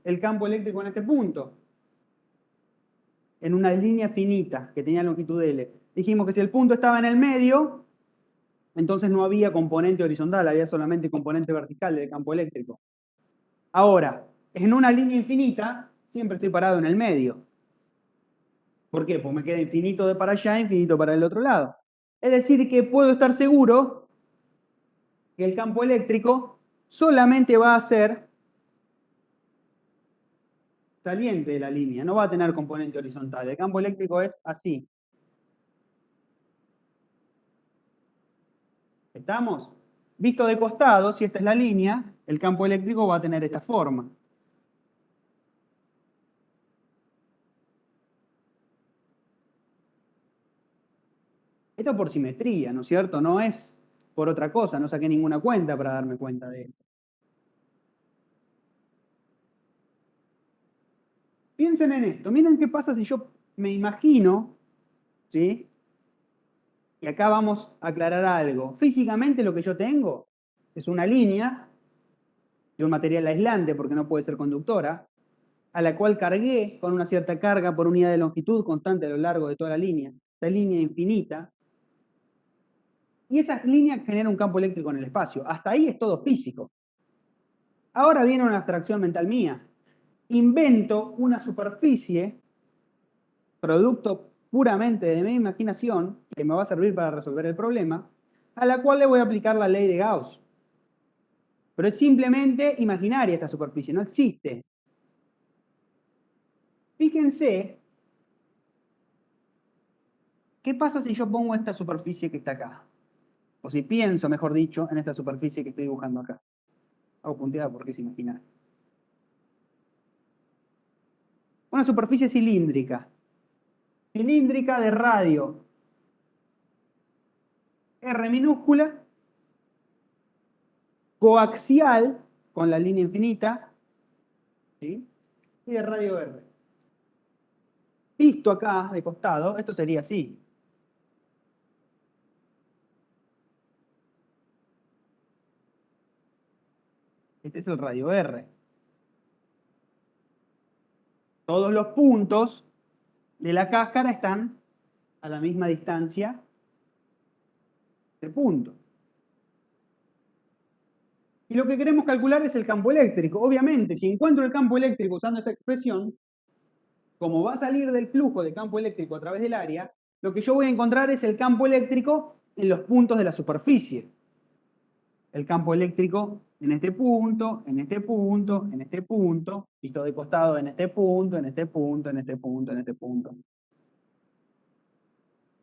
el campo eléctrico en este punto, en una línea finita que tenía longitud L. Dijimos que si el punto estaba en el medio, entonces no había componente horizontal, había solamente componente vertical del campo eléctrico. Ahora, en una línea infinita, siempre estoy parado en el medio. ¿Por qué? Pues me queda infinito de para allá, infinito para el otro lado. Es decir, que puedo estar seguro que el campo eléctrico solamente va a ser saliente de la línea, no va a tener componente horizontal. El campo eléctrico es así. ¿Estamos? Visto de costado, si esta es la línea, el campo eléctrico va a tener esta forma. Esto por simetría, ¿no es cierto? No es por otra cosa, no saqué ninguna cuenta para darme cuenta de esto. Piensen en esto, miren qué pasa si yo me imagino, ¿sí? Y acá vamos a aclarar algo. Físicamente lo que yo tengo es una línea de un material aislante, porque no puede ser conductora, a la cual cargué con una cierta carga por unidad de longitud constante a lo largo de toda la línea. Esta línea infinita. Y esas líneas generan un campo eléctrico en el espacio. Hasta ahí es todo físico. Ahora viene una abstracción mental mía. Invento una superficie, producto puramente de mi imaginación, que me va a servir para resolver el problema, a la cual le voy a aplicar la ley de Gauss. Pero es simplemente imaginaria esta superficie, no existe. Fíjense, ¿qué pasa si yo pongo esta superficie que está acá? O si pienso, mejor dicho, en esta superficie que estoy dibujando acá. Hago punteada porque es imaginaria. Una superficie cilíndrica. Cilíndrica de radio R minúscula, coaxial, con la línea infinita, ¿sí? Y de radio R. Visto acá, de costado, esto sería así. Este es el radio R. Todos los puntos de la cáscara están a la misma distancia de punto. Y lo que queremos calcular es el campo eléctrico. Obviamente, si encuentro el campo eléctrico usando esta expresión, como va a salir del flujo de campo eléctrico a través del área, lo que yo voy a encontrar es el campo eléctrico en los puntos de la superficie. El campo eléctrico en este punto, en este punto, en este punto, visto de costado en este punto, en este punto, en este punto, en este punto.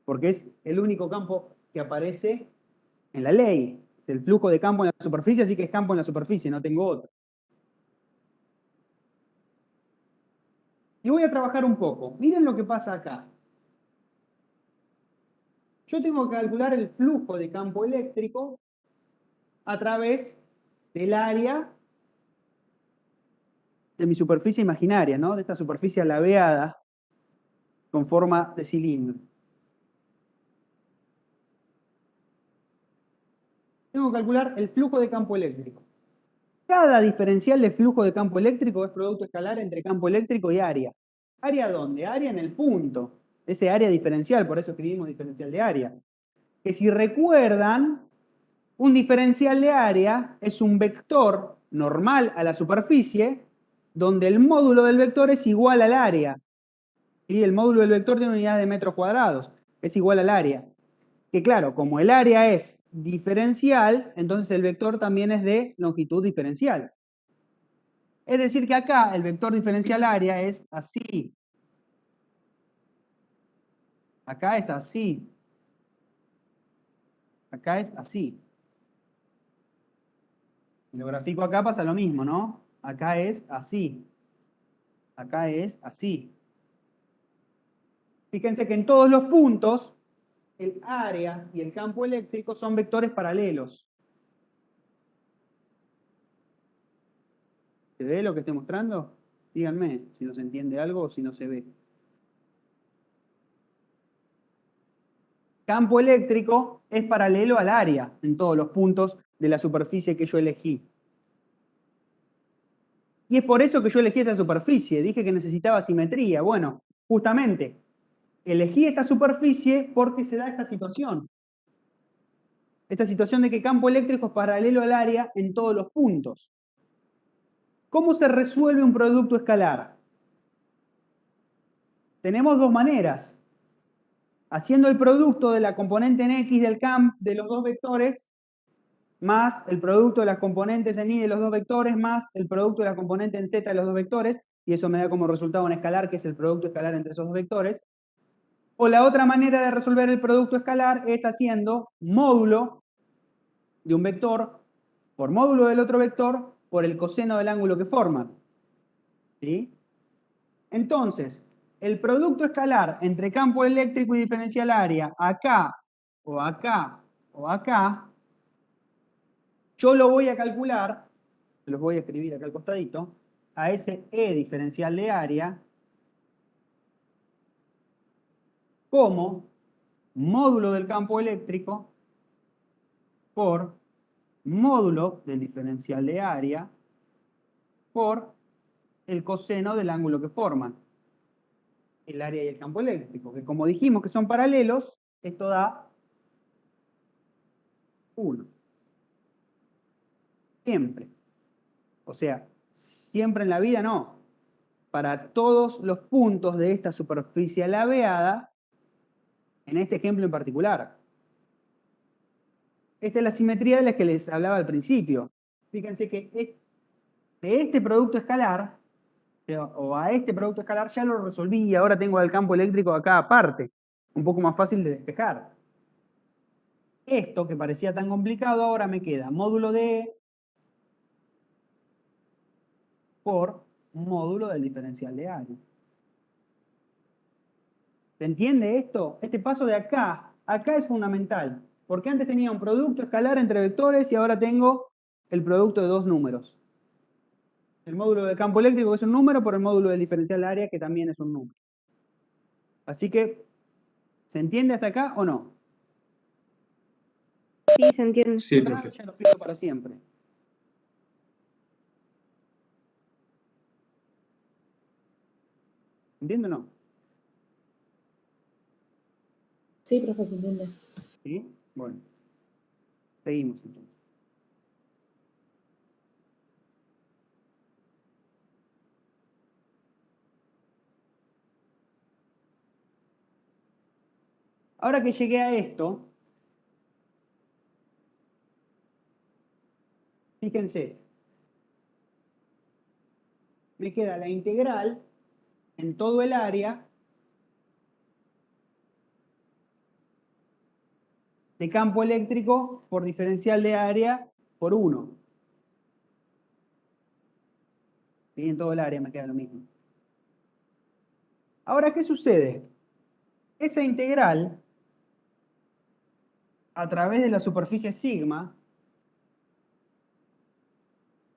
Porque es el único campo que aparece en la ley. El flujo de campo en la superficie, así que es campo en la superficie, no tengo otro. Y voy a trabajar un poco. Miren lo que pasa acá. Yo tengo que calcular el flujo de campo eléctrico a través del área de mi superficie imaginaria, ¿no? De esta superficie alabeada con forma de cilindro. Tengo que calcular el flujo de campo eléctrico. Cada diferencial de flujo de campo eléctrico es producto escalar entre campo eléctrico y área. ¿Área dónde? Área en el punto. Ese área diferencial, por eso escribimos diferencial de área. Que si recuerdan, un diferencial de área es un vector normal a la superficie donde el módulo del vector es igual al área. Y el módulo del vector tiene unidad de metros cuadrados. Es igual al área. Que claro, como el área es diferencial, entonces el vector también es de longitud diferencial. Es decir que acá el vector diferencial área es así. Acá es así. Acá es así. En lo grafico acá pasa lo mismo, ¿no? Acá es así. Acá es así. Fíjense que en todos los puntos, el área y el campo eléctrico son vectores paralelos. ¿Se ve lo que estoy mostrando? Díganme si no se entiende algo o si no se ve. Campo eléctrico es paralelo al área en todos los puntos de la superficie que yo elegí. Y es por eso que yo elegí esa superficie. Dije que necesitaba simetría. Bueno, justamente, elegí esta superficie porque se da esta situación. Esta situación de que campo eléctrico es paralelo al área en todos los puntos. ¿Cómo se resuelve un producto escalar? Tenemos dos maneras. Haciendo el producto de la componente en X del camp de los dos vectores, más el producto de las componentes en Y de los dos vectores, más el producto de la componente en Z de los dos vectores, y eso me da como resultado un escalar, que es el producto escalar entre esos dos vectores. O la otra manera de resolver el producto escalar es haciendo módulo de un vector por módulo del otro vector por el coseno del ángulo que forman. ¿Sí? Entonces, el producto escalar entre campo eléctrico y diferencial área, acá, o acá, o acá, yo lo voy a calcular, los voy a escribir acá al costadito, a ese E diferencial de área, como módulo del campo eléctrico por módulo del diferencial de área por el coseno del ángulo que forman, el área y el campo eléctrico, que como dijimos que son paralelos, esto da 1. Siempre. O sea, siempre en la vida no. Para todos los puntos de esta superficie laveada, en este ejemplo en particular. Esta es la simetría de la que les hablaba al principio. Fíjense que de este producto escalar, o a este producto escalar ya lo resolví y ahora tengo el campo eléctrico acá aparte. Un poco más fácil de despejar. Esto que parecía tan complicado ahora me queda módulo de E por módulo del diferencial de área. ¿Se entiende esto? Este paso de acá, acá es fundamental. Porque antes tenía un producto escalar entre vectores y ahora tengo el producto de dos números. El módulo del campo eléctrico que es un número por el módulo del diferencial de área que también es un número. Así que, ¿se entiende hasta acá o no? Sí, se entiende. Sí, profe. Ya lo pierdo para siempre. ¿Entiende o no? Sí, profe, se entiende. ¿Sí? Bueno. Seguimos entonces. Ahora que llegué a esto, fíjense, me queda la integral en todo el área de campo eléctrico por diferencial de área por 1. Y en todo el área me queda lo mismo. Ahora, ¿qué sucede? Esa integral, a través de la superficie sigma,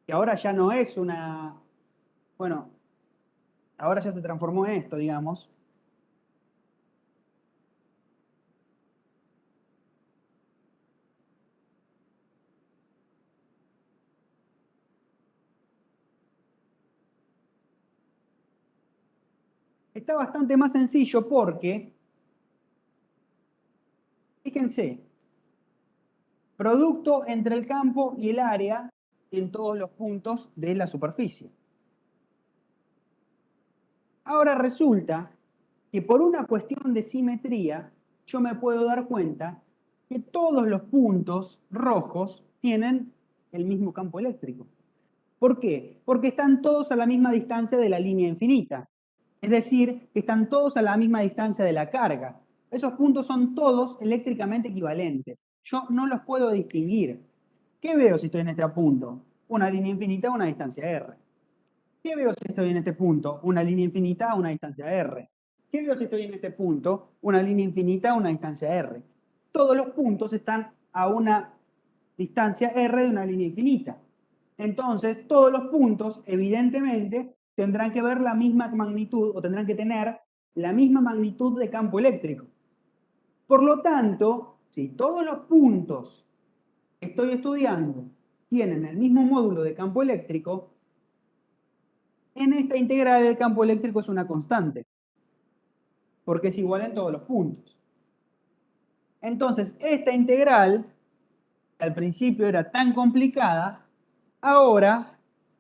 que ahora ya no es una... Bueno, ahora ya se transformó en esto, digamos. Está bastante más sencillo porque, fíjense, producto entre el campo y el área en todos los puntos de la superficie. Ahora resulta que por una cuestión de simetría, yo me puedo dar cuenta que todos los puntos rojos tienen el mismo campo eléctrico. ¿Por qué? Porque están todos a la misma distancia de la línea infinita. Es decir, que están todos a la misma distancia de la carga. Esos puntos son todos eléctricamente equivalentes. Yo no los puedo distinguir. ¿Qué veo si estoy en este punto? Una línea infinita a una distancia r. ¿Qué veo si estoy en este punto? Una línea infinita a una distancia r. ¿Qué veo si estoy en este punto? Una línea infinita a una distancia r. Todos los puntos están a una distancia r de una línea infinita. Entonces, todos los puntos, evidentemente, tendrán que ver la misma magnitud o tendrán que tener la misma magnitud de campo eléctrico. Por lo tanto, si todos los puntos que estoy estudiando tienen el mismo módulo de campo eléctrico, En esta integral el campo eléctrico es una constante, porque es igual en todos los puntos. Entonces, esta integral, que al principio era tan complicada, ahora,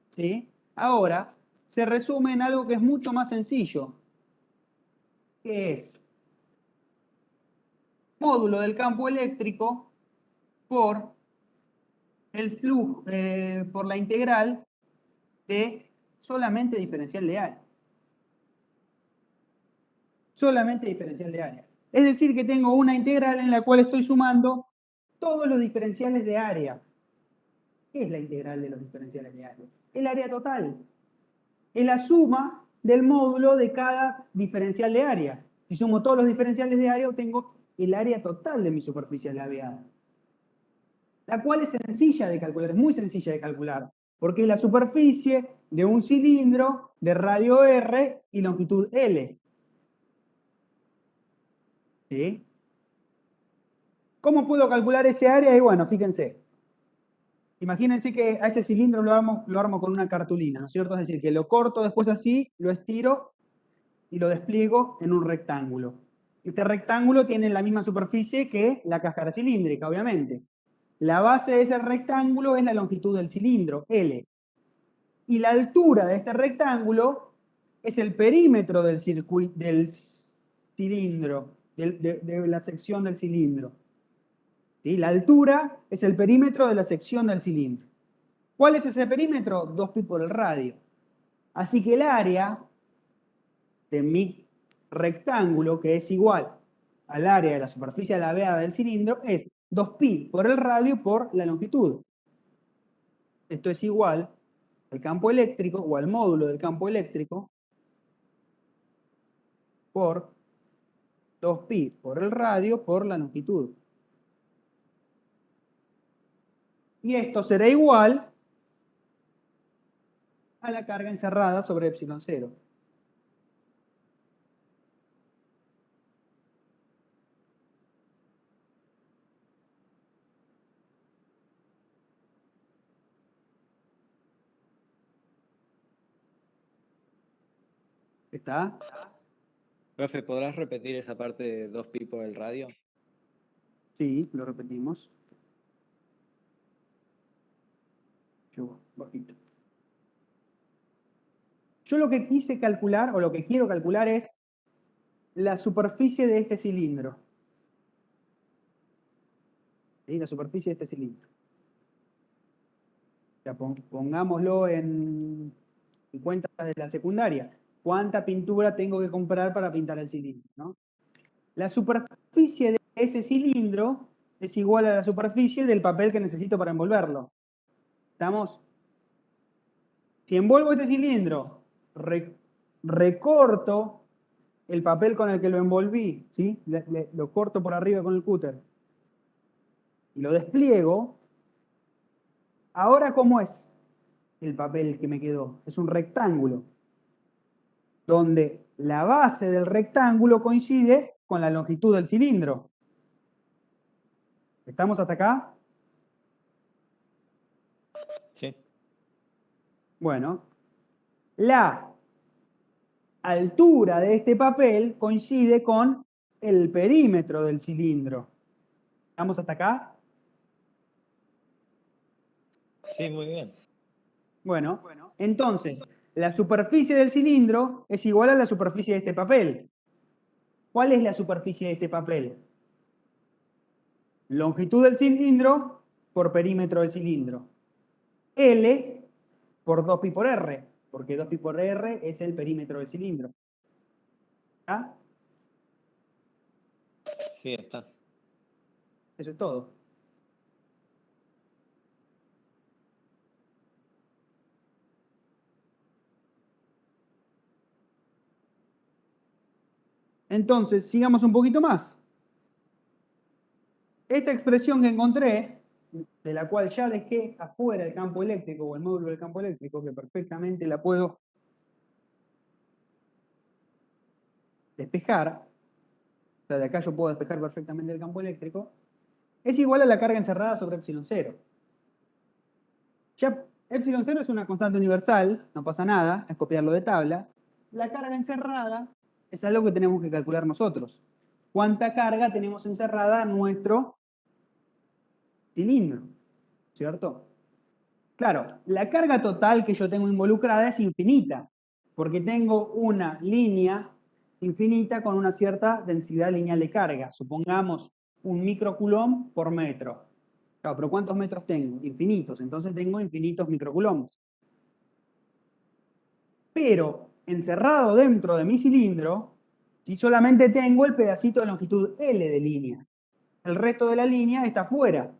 ¿sí? Ahora se resume en algo que es mucho más sencillo, que es módulo del campo eléctrico por el flujo, por la integral de solamente diferencial de área. Solamente diferencial de área. Es decir, que tengo una integral en la cual estoy sumando todos los diferenciales de área. ¿Qué es la integral de los diferenciales de área? El área total. Es la suma del módulo de cada diferencial de área. Si sumo todos los diferenciales de área, obtengo el área total de mi superficie laveada. La cual es sencilla de calcular, es muy sencilla de calcular, porque es la superficie de un cilindro de radio R y longitud L. ¿Sí? ¿Cómo puedo calcular ese área? Y bueno, fíjense. Imagínense que a ese cilindro lo armo con una cartulina, ¿no es cierto? Es decir, que lo corto después así, lo estiro y lo despliego en un rectángulo. Este rectángulo tiene la misma superficie que la cáscara cilíndrica, obviamente. La base de ese rectángulo es la longitud del cilindro, L. Y la altura de este rectángulo es el perímetro del cilindro, de la sección del cilindro. ¿Sí? La altura es el perímetro de la sección del cilindro. ¿Cuál es ese perímetro? 2pi por el radio. Así que el área de mi rectángulo, que es igual al área de la superficie laveada del cilindro, es 2pi por el radio por la longitud. Esto es igual al campo eléctrico o al módulo del campo eléctrico por 2pi por el radio por la longitud. Y esto será igual a la carga encerrada sobre epsilon 0. ¿Está? Profe, ¿podrás repetir esa parte de 2pi por el radio? Sí, lo repetimos. Bajito. Yo lo que quise calcular, o lo que quiero calcular, es la superficie de este cilindro. ¿Sí? La superficie de este cilindro. O sea, pongámoslo en cuentas de la secundaria. ¿Cuánta pintura tengo que comprar para pintar el cilindro? ¿No? La superficie de ese cilindro es igual a la superficie del papel que necesito para envolverlo. ¿Estamos? Si envuelvo este cilindro, recorto el papel con el que lo envolví, ¿sí? Lo corto por arriba con el cúter y lo despliego. Ahora, ¿cómo es el papel que me quedó? Es un rectángulo, donde la base del rectángulo coincide con la longitud del cilindro. ¿Estamos hasta acá? Sí. Bueno, la altura de este papel coincide con el perímetro del cilindro. ¿Estamos hasta acá? Sí, muy bien. Bueno, entonces, la superficie del cilindro es igual a la superficie de este papel. ¿Cuál es la superficie de este papel? Longitud del cilindro por perímetro del cilindro. L por 2pi por R, porque 2pi por R es el perímetro del cilindro. ¿Ah? Sí, está. Eso es todo. Entonces, sigamos un poquito más. Esta expresión que encontré, de la cual ya dejé afuera el campo eléctrico o el módulo del campo eléctrico, que perfectamente la puedo despejar, o sea, de acá yo puedo despejar perfectamente el campo eléctrico, es igual a la carga encerrada sobre epsilon 0. Ya Epsilon 0 es una constante universal, no pasa nada, es copiarlo de tabla. La carga encerrada es algo que tenemos que calcular nosotros. ¿Cuánta carga tenemos encerrada en nuestro cilindro? ¿Cierto? Claro, la carga total que yo tengo involucrada es infinita, porque tengo una línea infinita con una cierta densidad lineal de carga. Supongamos un microcoulomb por metro. Claro, pero ¿cuántos metros tengo? Infinitos, entonces tengo infinitos microcoulombs. Pero encerrado dentro de mi cilindro, si solamente tengo el pedacito de longitud L de línea. El resto de la línea está fuera.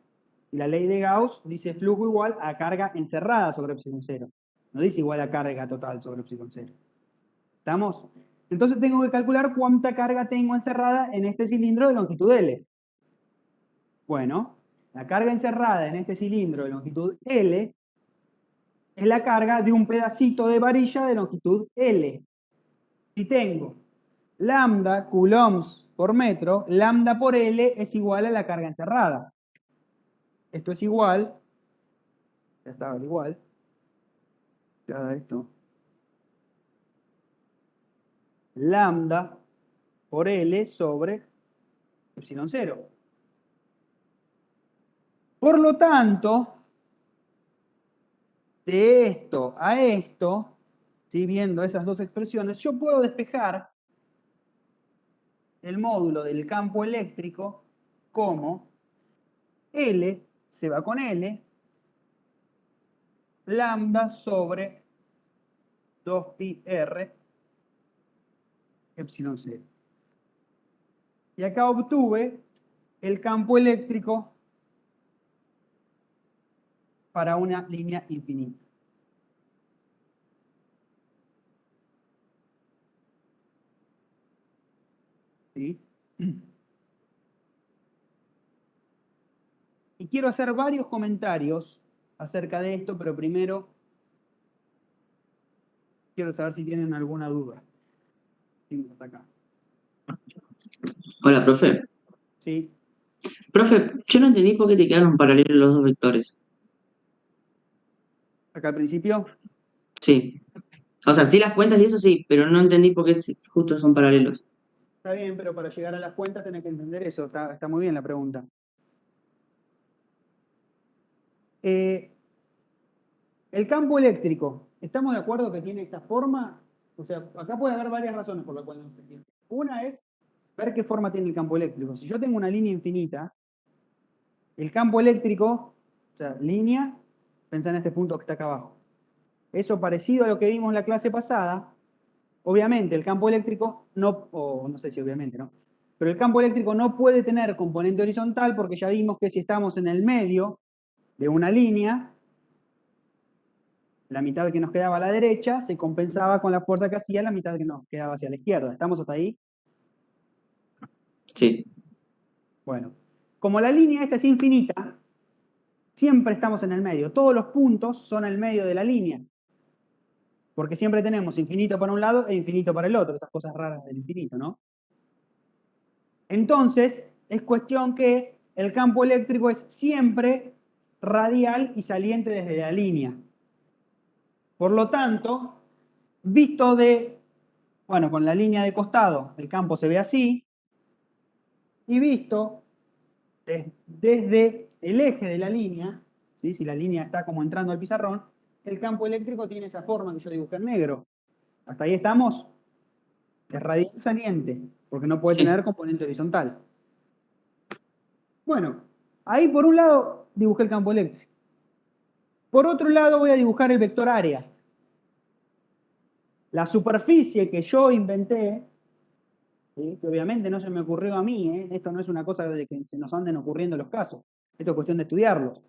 Y la ley de Gauss dice flujo igual a carga encerrada sobre epsilon 0. No dice igual a carga total sobre epsilon 0. ¿Estamos? Entonces tengo que calcular cuánta carga tengo encerrada en este cilindro de longitud L. Bueno, la carga encerrada en este cilindro de longitud L es la carga de un pedacito de varilla de longitud L. Si tengo lambda coulombs por metro, lambda por L es igual a la carga encerrada. Esto es igual, ya estaba igual, ya da esto, lambda por L sobre epsilon 0. Por lo tanto, de esto a esto, ¿sí? Viendo esas dos expresiones, yo puedo despejar el módulo del campo eléctrico como L se va con L, lambda sobre 2pi r epsilon 0. Y acá obtuve el campo eléctrico para una línea infinita. ¿Sí? Y quiero hacer varios comentarios acerca de esto, pero primero quiero saber si tienen alguna duda. Sí, hasta acá. Hola, profe. Sí. Profe, yo no entendí por qué te quedaron paralelos los dos vectores. Acá al principio. Sí. O sea, sí las cuentas y eso sí, pero no entendí por qué justo son paralelos. Está bien, pero para llegar a las cuentas tenés que entender eso. Está muy bien la pregunta. El campo eléctrico, ¿estamos de acuerdo que tiene esta forma? O sea, acá puede haber varias razones por las cuales no se entiende. Una es ver qué forma tiene el campo eléctrico. Si yo tengo una línea infinita, el campo eléctrico, o sea, línea, pensá en este punto que está acá abajo. Eso parecido a lo que vimos en la clase pasada, obviamente el campo eléctrico no, o no sé si obviamente, ¿no? Pero el campo eléctrico no puede tener componente horizontal porque ya vimos que si estamos en el medio de una línea, la mitad que nos quedaba a la derecha se compensaba con la fuerza que hacía la mitad que nos quedaba hacia la izquierda. ¿Estamos hasta ahí? Sí. Bueno, como la línea esta es infinita, siempre estamos en el medio. Todos los puntos son el medio de la línea. Porque siempre tenemos infinito para un lado e infinito para el otro. Esas cosas raras del infinito, ¿no? Entonces, es cuestión que el campo eléctrico es siempre radial y saliente desde la línea. Por lo tanto, visto bueno, con la línea de costado, el campo se ve así, y visto desde el eje de la línea, ¿sí? Si la línea está como entrando al pizarrón, el campo eléctrico tiene esa forma que yo dibujé en negro. ¿Hasta ahí estamos? Es radial saliente, porque no puede Sí. tener componente horizontal. Bueno, ahí por un lado dibujé el campo eléctrico. Por otro lado voy a dibujar el vector área. La superficie que yo inventé, ¿sí? Que obviamente no se me ocurrió a mí, ¿eh? Esto no es una cosa de que se nos anden ocurriendo los casos. Esto es cuestión de estudiarlos.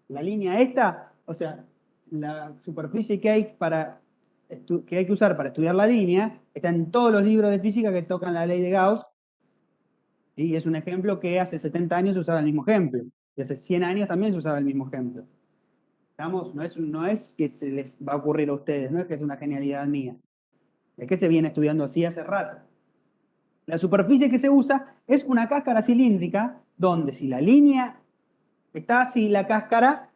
La línea esta, o sea, la superficie que hay que usar para estudiar la línea, está en todos los libros de física que tocan la ley de Gauss. Y es un ejemplo que hace 70 años se usaba el mismo ejemplo. Y hace 100 años también se usaba el mismo ejemplo. ¿Estamos? No es que se les va a ocurrir a ustedes, no es que es una genialidad mía. Es que se viene estudiando así hace rato. La superficie que se usa es una cáscara cilíndrica donde si la línea está así, la cáscara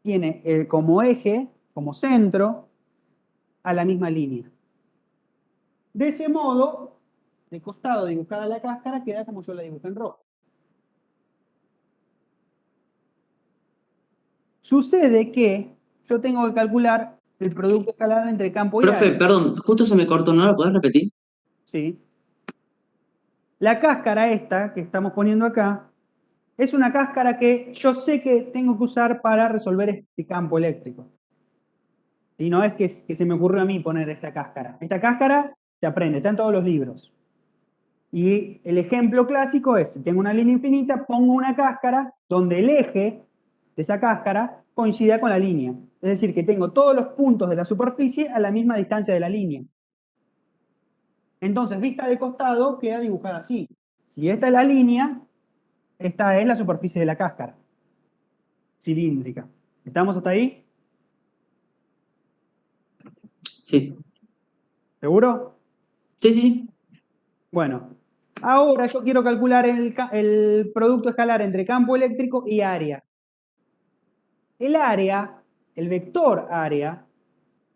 tiene como eje, como centro, a la misma línea. De ese modo, de costado dibujada la cáscara queda como yo la dibujé en rojo. Sucede que yo tengo que calcular el producto escalar entre campo y Profe, área. perdón, justo se me cortó, ¿no lo podés repetir? ¿Sí? La cáscara esta que estamos poniendo acá es una cáscara que yo sé que tengo que usar para resolver este campo eléctrico. Y no es que se me ocurrió a mí poner esta cáscara. Esta cáscara se aprende, está en todos los libros. Y el ejemplo clásico es, si tengo una línea infinita, pongo una cáscara donde el eje de esa cáscara coincida con la línea. Es decir, que tengo todos los puntos de la superficie a la misma distancia de la línea. Entonces, vista de costado queda dibujada así. Si esta es la línea, esta es la superficie de la cáscara cilíndrica. ¿Estamos hasta ahí? Sí. ¿Seguro? Sí, sí. Bueno, ahora yo quiero calcular el producto escalar entre campo eléctrico y área. El área, el vector área,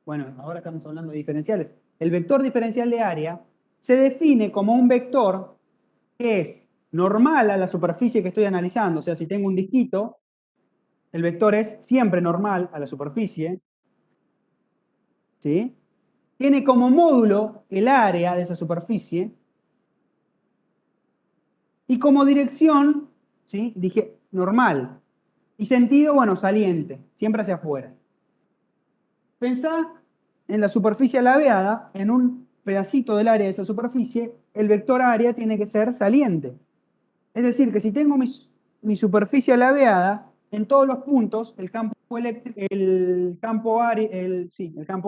bueno, ahora estamos hablando de diferenciales. El vector diferencial de área se define como un vector que es normal a la superficie que estoy analizando. O sea, si tengo un disquito, el vector es siempre normal a la superficie. ¿Sí? Tiene como módulo el área de esa superficie. Y como dirección, ¿sí? Dije normal. Y sentido, bueno, saliente, siempre hacia afuera. Pensá en la superficie laveada, en un pedacito del área de esa superficie, el vector área tiene que ser saliente. Es decir, que si tengo mi superficie laveada, en todos los puntos, el campo área, el campo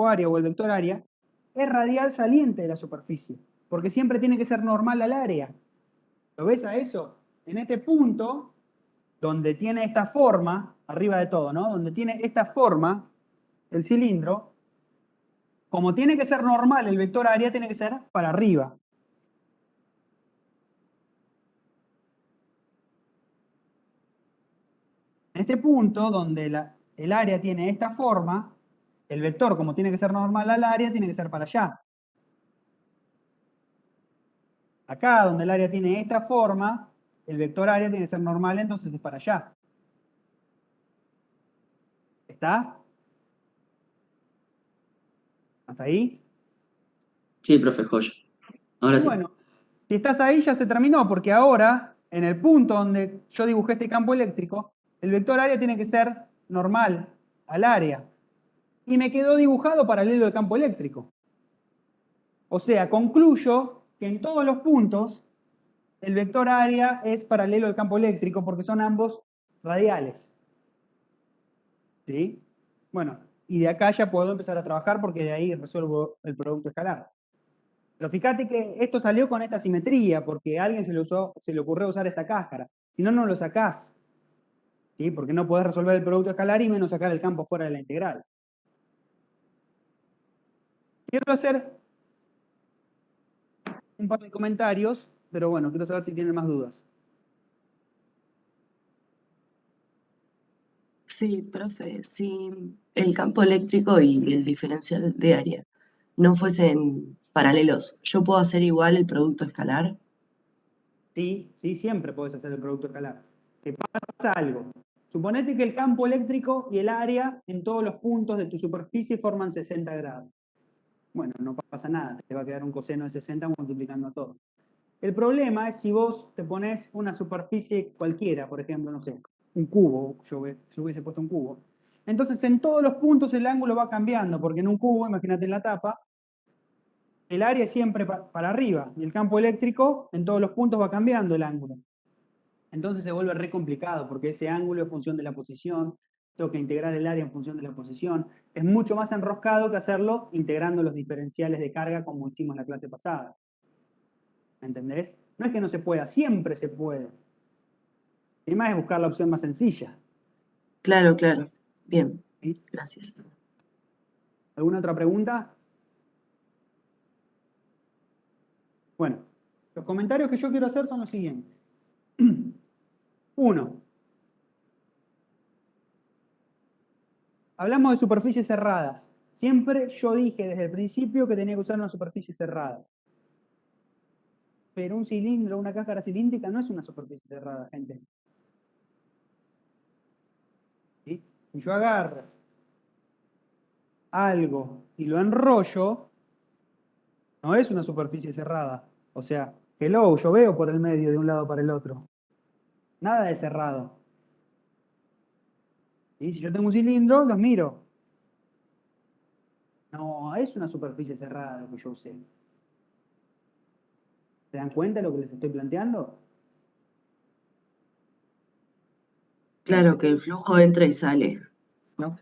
área o el vector área es radial saliente de la superficie, porque siempre tiene que ser normal al área. ¿Lo ves a eso? En este punto, donde tiene esta forma, arriba de todo, ¿no? Donde tiene esta forma, el cilindro, como tiene que ser normal el vector área, tiene que ser para arriba. En este punto, donde el área tiene esta forma, el vector, como tiene que ser normal al área, tiene que ser para allá. Acá, donde el área tiene esta forma, el vector área tiene que ser normal, entonces es para allá. ¿Está? ¿Hasta ahí? Sí, profe, joya. Ahora Y sí. bueno, si estás ahí ya se terminó, porque ahora, en el punto donde yo dibujé este campo eléctrico, el vector área tiene que ser normal al área. Y me quedó dibujado paralelo al campo eléctrico. O sea, concluyo que en todos los puntos el vector área es paralelo al campo eléctrico porque son ambos radiales. ¿Sí? Bueno, y de acá ya puedo empezar a trabajar porque de ahí resuelvo el producto escalar. Pero fíjate que esto salió con esta simetría porque a alguien se le ocurrió usar esta cáscara. Si no, no lo sacás. ¿Sí? Porque no podés resolver el producto escalar y menos sacar el campo fuera de la integral. Quiero hacer un par de comentarios, pero bueno, quiero saber si tienen más dudas. Sí, profe, si el campo eléctrico y el diferencial de área no fuesen paralelos, ¿yo puedo hacer igual el producto escalar? Sí, sí, siempre podés hacer el producto escalar. Te pasa algo. Suponete que el campo eléctrico y el área en todos los puntos de tu superficie forman 60 grados. Bueno, no pasa nada, te va a quedar un coseno de 60 multiplicando a todo. El problema es si vos te pones una superficie cualquiera, por ejemplo, no sé, un cubo, yo hubiese puesto un cubo. Entonces en todos los puntos el ángulo va cambiando, porque en un cubo, imagínate en la tapa, el área es siempre para arriba y el campo eléctrico en todos los puntos va cambiando el ángulo. Entonces se vuelve re complicado porque ese ángulo es función de la posición, tengo que integrar el área en función de la posición. Es mucho más enroscado que hacerlo integrando los diferenciales de carga como hicimos en la clase pasada. ¿Me entendés? No es que no se pueda, siempre se puede. El tema es buscar la opción más sencilla. Claro, claro. Bien, ¿Sí? gracias. ¿Alguna otra pregunta? Bueno, los comentarios que yo quiero hacer son los siguientes. Uno, Hablamos de superficies cerradas. Siempre yo dije desde el principio que tenía que usar una superficie cerrada. Pero un cilindro, una cáscara cilíndrica no es una superficie cerrada, gente. ¿Sí? Si yo agarro algo y lo enrollo, no es una superficie cerrada. O sea, hello, yo veo por el medio de un lado para el otro. Nada de cerrado. ¿Sí? Si yo tengo un cilindro, los miro. No, es una superficie cerrada lo que yo usé. ¿Se dan cuenta de lo que les estoy planteando? Claro que el flujo entra y sale, ¿no?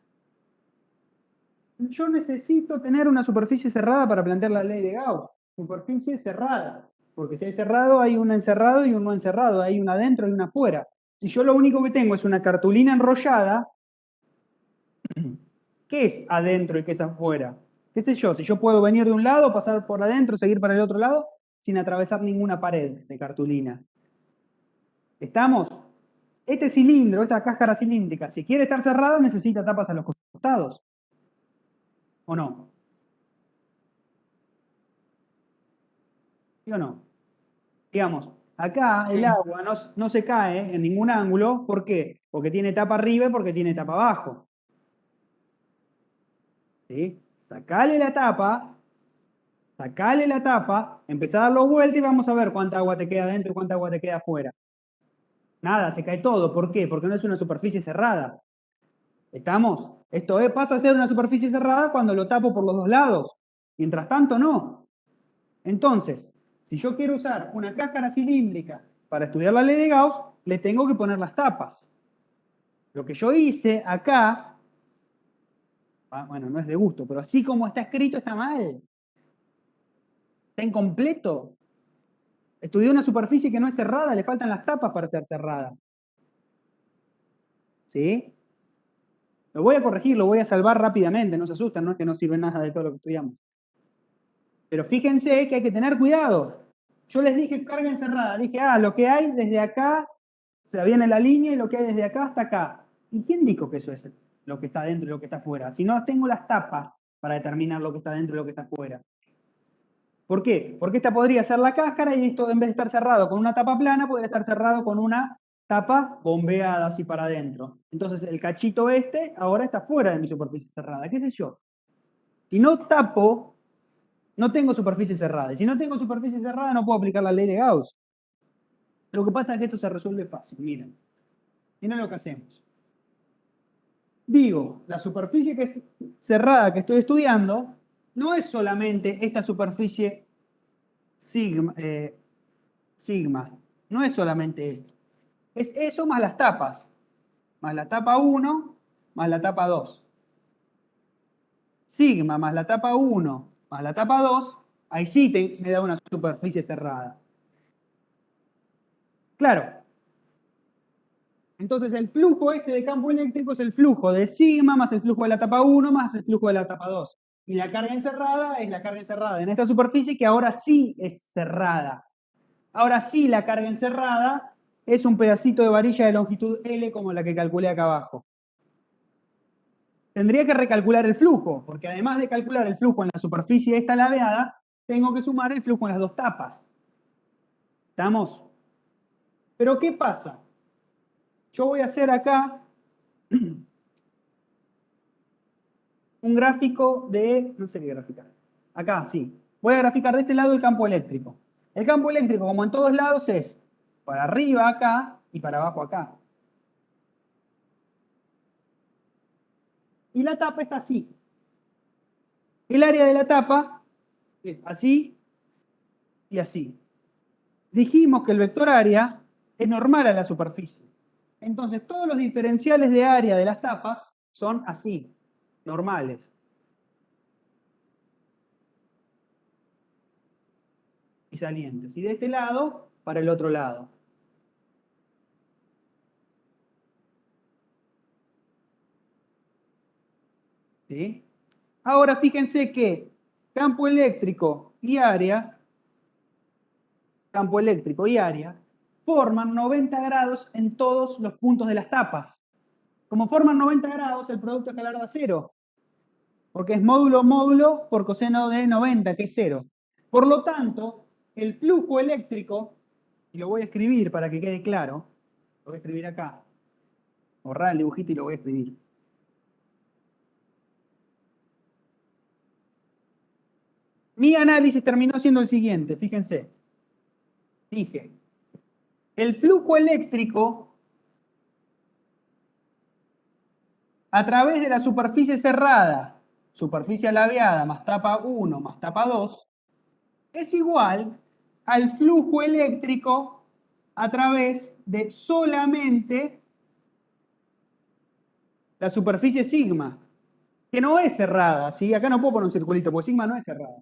Yo necesito tener una superficie cerrada para plantear la ley de Gauss. Superficie cerrada. Porque si hay cerrado, hay un encerrado y un no encerrado. Hay una adentro y una afuera. Si yo lo único que tengo es una cartulina enrollada, ¿qué es adentro y qué es afuera? ¿Qué sé yo? Si yo puedo venir de un lado, pasar por adentro, seguir para el otro lado, sin atravesar ninguna pared de cartulina. ¿Estamos? Este cilindro, esta cáscara cilíndrica, si quiere estar cerrada, necesita tapas a los costados. ¿O no? ¿Sí o no? Digamos, acá el Sí. agua no se cae en ningún ángulo. ¿Por qué? Porque tiene tapa arriba y porque tiene tapa abajo. ¿Sí? Sacale la tapa, empezá a darlo vuelta y vamos a ver cuánta agua te queda adentro y cuánta agua te queda afuera. Nada, se cae todo. ¿Por qué? Porque no es una superficie cerrada. ¿Estamos? Pasa a ser una superficie cerrada cuando lo tapo por los dos lados. Mientras tanto, no. Entonces, si yo quiero usar una cáscara cilíndrica para estudiar la ley de Gauss, le tengo que poner las tapas. Lo que yo hice acá, bueno, no es de gusto, pero así como está escrito está mal. Está incompleto. Estudié una superficie que no es cerrada, le faltan las tapas para ser cerrada. ¿Sí? Lo voy a corregir, lo voy a salvar rápidamente, no se asusten, no es que no sirve nada de todo lo que estudiamos. Pero fíjense que hay que tener cuidado. Yo les dije carga encerrada, dije, lo que hay desde acá, o sea, viene la línea y lo que hay desde acá hasta acá. ¿Y quién dijo que eso es lo que está dentro y lo que está afuera? Si no tengo las tapas para determinar lo que está dentro y lo que está afuera. ¿Por qué? Porque esta podría ser la cáscara y esto en vez de estar cerrado con una tapa plana, podría estar cerrado con una tapa bombeada así para adentro. Entonces el cachito ahora está fuera de mi superficie cerrada. ¿Qué sé yo? Si no tapo, no tengo superficie cerrada. Y si no tengo superficie cerrada, no puedo aplicar la ley de Gauss. Lo que pasa es que esto se resuelve fácil. Miren lo que hacemos. Digo, la superficie cerrada que estoy estudiando no es solamente esta superficie sigma, no es solamente esto. Es eso más las tapas. Más la tapa 1, más la tapa 2. Sigma más la tapa 1, más la tapa 2, ahí sí me da una superficie cerrada. Claro. Entonces el flujo de campo eléctrico es el flujo de sigma más el flujo de la tapa 1 más el flujo de la tapa 2. Y la carga encerrada es la carga encerrada en esta superficie que ahora sí es cerrada. Ahora sí la carga encerrada es un pedacito de varilla de longitud L como la que calculé acá abajo. Tendría que recalcular el flujo, porque además de calcular el flujo en la superficie esta laveada, tengo que sumar el flujo en las dos tapas. ¿Estamos? Pero ¿qué pasa? Yo voy a hacer acá un gráfico de, no sé qué graficar. Acá, sí. Voy a graficar de este lado el campo eléctrico. El campo eléctrico, como en todos lados, es para arriba acá y para abajo acá. Y la tapa está así. El área de la tapa es así y así. Dijimos que el vector área es normal a la superficie. Entonces, todos los diferenciales de área de las tapas son así, normales. Y salientes. Y de este lado para el otro lado. ¿Sí? Ahora fíjense que campo eléctrico y área forman 90 grados en todos los puntos de las tapas. Como forman 90 grados, el producto escalar da 0. Porque es módulo por coseno de 90, que es 0. Por lo tanto, el flujo eléctrico, y lo voy a escribir para que quede claro, lo voy a escribir acá. Borrar el dibujito y lo voy a escribir. Mi análisis terminó siendo el siguiente, fíjense. Dije, el flujo eléctrico a través de la superficie cerrada, superficie alabeada más tapa 1 más tapa 2, es igual al flujo eléctrico a través de solamente la superficie sigma, que no es cerrada, ¿sí? Acá no puedo poner un circulito, porque sigma no es cerrada.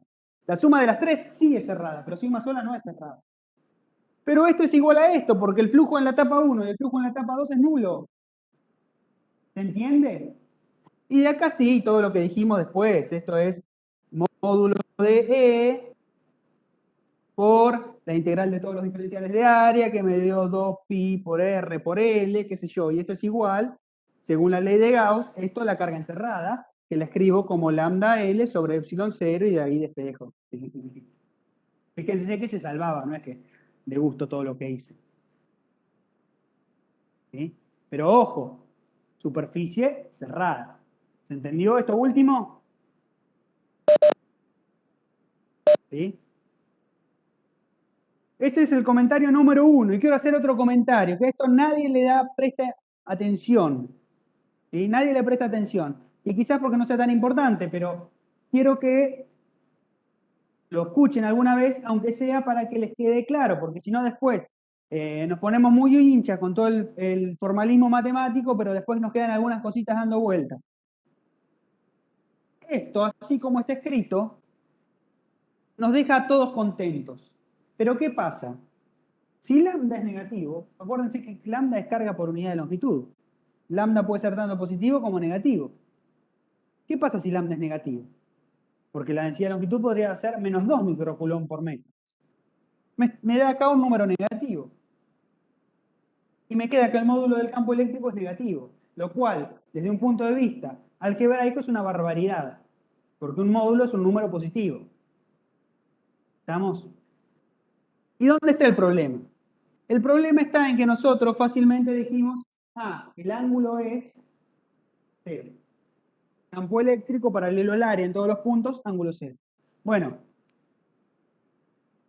La suma de las tres sí es cerrada, pero sigma sola no es cerrada. Pero esto es igual a esto, porque el flujo en la etapa 1 y el flujo en la etapa 2 es nulo. ¿Se entiende? Y de acá sí, todo lo que dijimos después. Esto es módulo de E por la integral de todos los diferenciales de área, que me dio 2pi por R por L, qué sé yo. Y esto es igual, según la ley de Gauss, esto es la carga encerrada, que la escribo como lambda L sobre epsilon 0 y de ahí despejo. Fíjense que se salvaba, no es que le gustó todo lo que hice. ¿Sí? Pero ojo, superficie cerrada. ¿Se entendió esto último? ¿Sí? Ese es el comentario número 1. Y quiero hacer otro comentario, que a esto nadie le presta atención. ¿Sí? Nadie le presta atención. Y quizás porque no sea tan importante, pero quiero que lo escuchen alguna vez, aunque sea para que les quede claro, porque si no después nos ponemos muy hinchas con todo el formalismo matemático, pero después nos quedan algunas cositas dando vueltas. Esto, así como está escrito, nos deja a todos contentos. Pero ¿qué pasa? Si lambda es negativo, acuérdense que lambda es carga por unidad de longitud. Lambda puede ser tanto positivo como negativo. ¿Qué pasa si lambda es negativo? Porque la densidad de longitud podría ser menos 2 microcoulomb por metro. Me da acá un número negativo. Y me queda que el módulo del campo eléctrico es negativo. Lo cual, desde un punto de vista algebraico, es una barbaridad. Porque un módulo es un número positivo. ¿Estamos? ¿Y dónde está el problema? El problema está en que nosotros fácilmente dijimos, el ángulo es 0. Campo eléctrico paralelo al área en todos los puntos, ángulo 0. Bueno,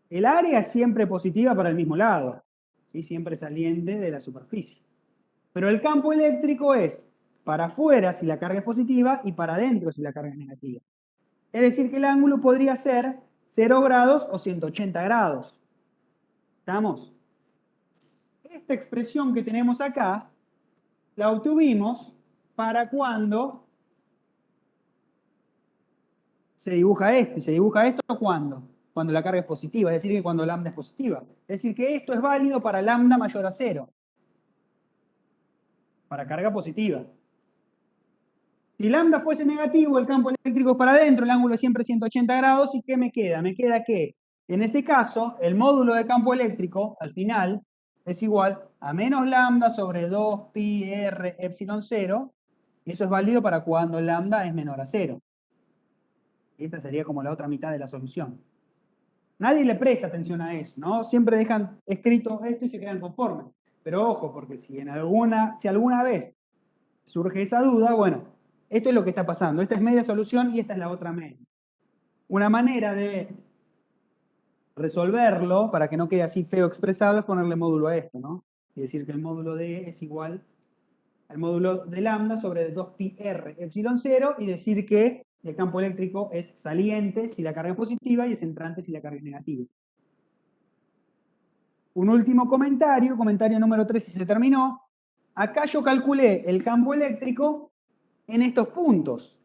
el área es siempre positiva para el mismo lado, ¿sí? Siempre saliente de la superficie. Pero el campo eléctrico es para afuera si la carga es positiva y para adentro si la carga es negativa. Es decir, que el ángulo podría ser 0 grados o 180 grados. ¿Estamos? Esta expresión que tenemos acá la obtuvimos para cuando se dibuja esto. ¿Y se dibuja esto cuándo? Cuando la carga es positiva, es decir, que cuando lambda es positiva. Es decir, que esto es válido para lambda mayor a 0. Para carga positiva. Si lambda fuese negativo, el campo eléctrico es para adentro, el ángulo es siempre 180 grados, ¿y qué me queda? Me queda que, en ese caso, el módulo de campo eléctrico, al final, es igual a menos lambda sobre 2 pi r epsilon 0, y eso es válido para cuando lambda es menor a 0. Y esta sería como la otra mitad de la solución. Nadie le presta atención a eso, ¿no? Siempre dejan escrito esto y se quedan conformes. Pero ojo, porque si alguna vez surge esa duda, bueno, esto es lo que está pasando. Esta es media solución y esta es la otra media. Una manera de resolverlo, para que no quede así feo expresado, es ponerle módulo a esto, ¿no? Y decir que el módulo de es igual al módulo de lambda sobre 2pi r epsilon 0 y decir que el campo eléctrico es saliente si la carga es positiva y es entrante si la carga es negativa. Un último comentario número 3 y se terminó. Acá yo calculé el campo eléctrico en estos puntos.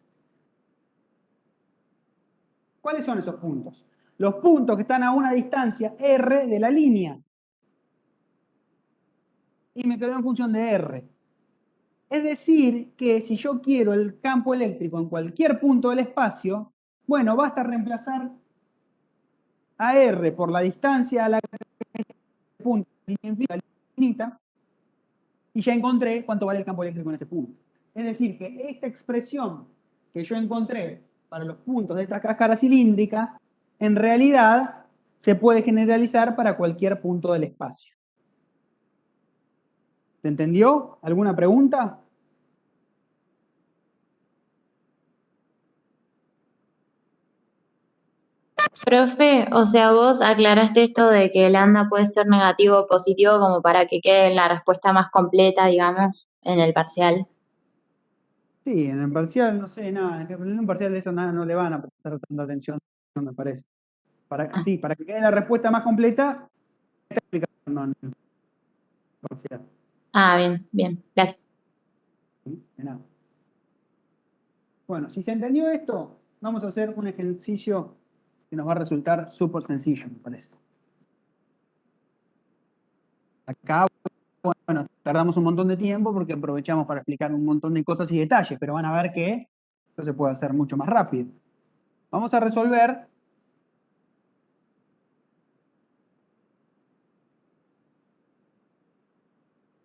¿Cuáles son esos puntos? Los puntos que están a una distancia r de la línea. Y me quedó en función de r. Es decir, que si yo quiero el campo eléctrico en cualquier punto del espacio, bueno, basta reemplazar a r por la distancia a la que punto infinita, y ya encontré cuánto vale el campo eléctrico en ese punto. Es decir, que esta expresión que yo encontré para los puntos de esta cáscara cilíndrica, en realidad se puede generalizar para cualquier punto del espacio. ¿Se entendió? ¿Alguna pregunta? Profe, o sea, vos aclaraste esto de que el lambda puede ser negativo o positivo como para que quede la respuesta más completa, digamos, en el parcial. Sí, en el parcial, no sé, nada, en un parcial de eso nada, no le van a prestar tanta atención, no me parece. Sí, para que quede la respuesta más completa, está explicando en el parcial. Ah, bien, bien, gracias. ¿Sí? De nada. Bueno, si se entendió esto, vamos a hacer un ejercicio que nos va a resultar súper sencillo, me parece. Acá, bueno, tardamos un montón de tiempo porque aprovechamos para explicar un montón de cosas y detalles, pero van a ver que esto se puede hacer mucho más rápido. Vamos a resolver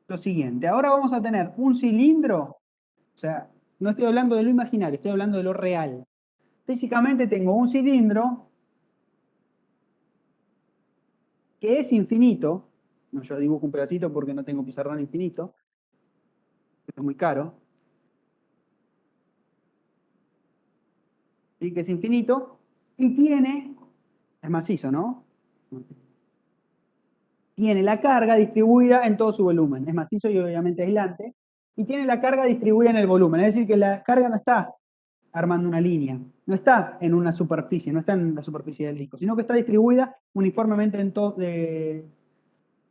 lo siguiente. Ahora vamos a tener un cilindro, o sea, no estoy hablando de lo imaginario, estoy hablando de lo real. Físicamente tengo un cilindro que es infinito. No, yo dibujo un pedacito porque no tengo pizarrón infinito. Es muy caro. ¿Sí? Que es infinito. Y tiene, es macizo, ¿no? Tiene la carga distribuida en todo su volumen. Es macizo y obviamente aislante. Y tiene la carga distribuida en el volumen. Es decir, que la carga no está armando una línea. No está en una superficie, no está en la superficie del disco, sino que está distribuida uniformemente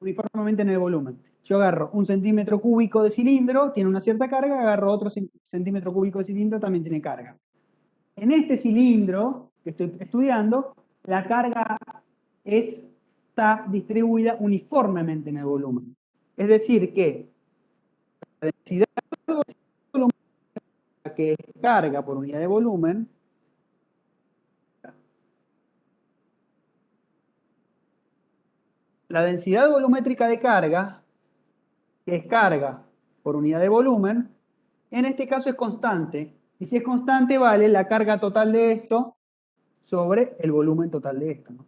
uniformemente en el volumen. Yo agarro un centímetro cúbico de cilindro, tiene una cierta carga, agarro otro centímetro cúbico de cilindro, también tiene carga. En este cilindro que estoy estudiando, la carga está distribuida uniformemente en el volumen. Es decir, que la densidad que es carga por unidad de volumen, la densidad volumétrica de carga, que es carga por unidad de volumen, en este caso es constante. Y si es constante, vale la carga total de esto sobre el volumen total de esto, ¿no?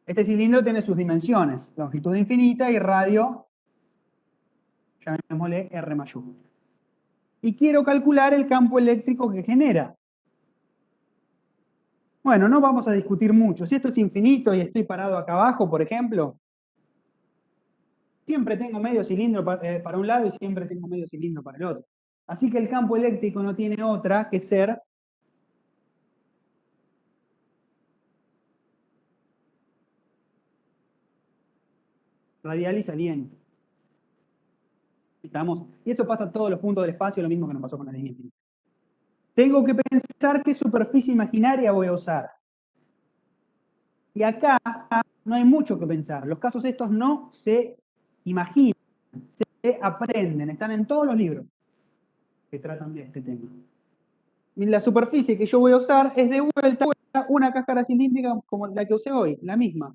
Este cilindro tiene sus dimensiones, longitud infinita y radio, llamémosle R mayúscula. Y quiero calcular el campo eléctrico que genera. Bueno, no vamos a discutir mucho. Si esto es infinito y estoy parado acá abajo, por ejemplo, siempre tengo medio cilindro para un lado y siempre tengo medio cilindro para el otro. Así que el campo eléctrico no tiene otra que ser radial y saliente. ¿Estamos? Y eso pasa a todos los puntos del espacio, lo mismo que nos pasó con la línea infinita. Tengo que pensar qué superficie imaginaria voy a usar. Y acá no hay mucho que pensar. Los casos estos no se imaginan, se aprenden, están en todos los libros que tratan de este tema. Y la superficie que yo voy a usar es de vuelta una cáscara cilíndrica como la que usé hoy, la misma.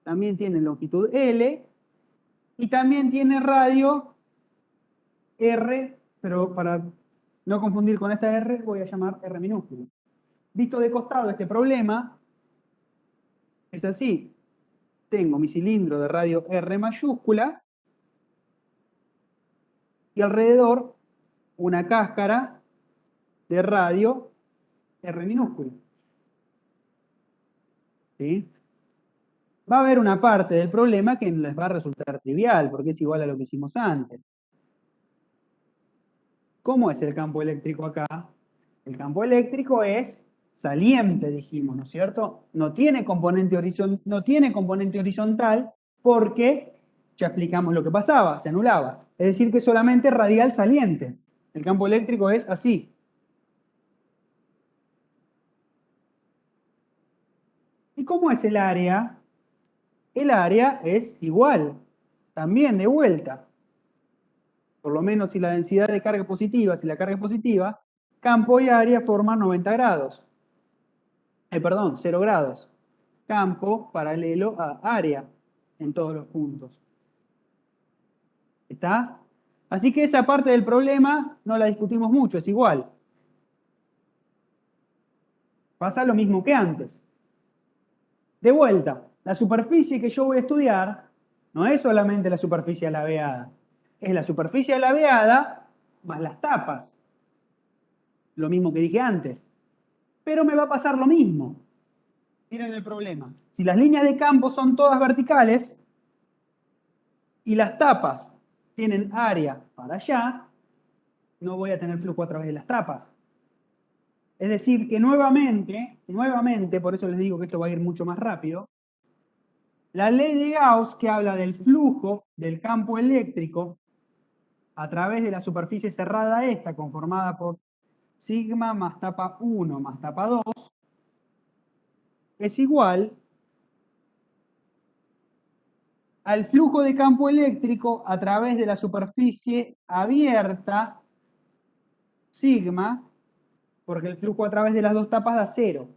También tiene longitud L y también tiene radio R, pero para no confundir con esta R voy a llamar R minúscula. Visto de costado este problema, es así. Tengo mi cilindro de radio R mayúscula y alrededor una cáscara de radio R minúscula. ¿Sí? Va a haber una parte del problema que les va a resultar trivial, porque es igual a lo que hicimos antes. ¿Cómo es el campo eléctrico acá? El campo eléctrico es saliente, dijimos, ¿no es cierto? No tiene componente horizontal porque ya explicamos lo que pasaba, se anulaba. Es decir, que solamente radial saliente. El campo eléctrico es así. ¿Y cómo es el área? El área es igual, también de vuelta. Por lo menos si la densidad de carga es positiva, si la carga es positiva, campo y área forman 90 grados. perdón, 0 grados. Campo paralelo a área en todos los puntos. ¿Está? Así que esa parte del problema no la discutimos mucho, es igual. Pasa lo mismo que antes. De vuelta, la superficie que yo voy a estudiar no es solamente la superficie alabeada, es la superficie alabeada más las tapas. Lo mismo que dije antes. Pero me va a pasar lo mismo. Miren el problema. Si las líneas de campo son todas verticales y las tapas tienen área para allá, no voy a tener flujo a través de las tapas. Es decir, que nuevamente, por eso les digo que esto va a ir mucho más rápido, la ley de Gauss que habla del flujo del campo eléctrico a través de la superficie cerrada esta, conformada por sigma más tapa 1 más tapa 2, es igual al flujo de campo eléctrico a través de la superficie abierta, sigma, porque el flujo a través de las dos tapas da 0.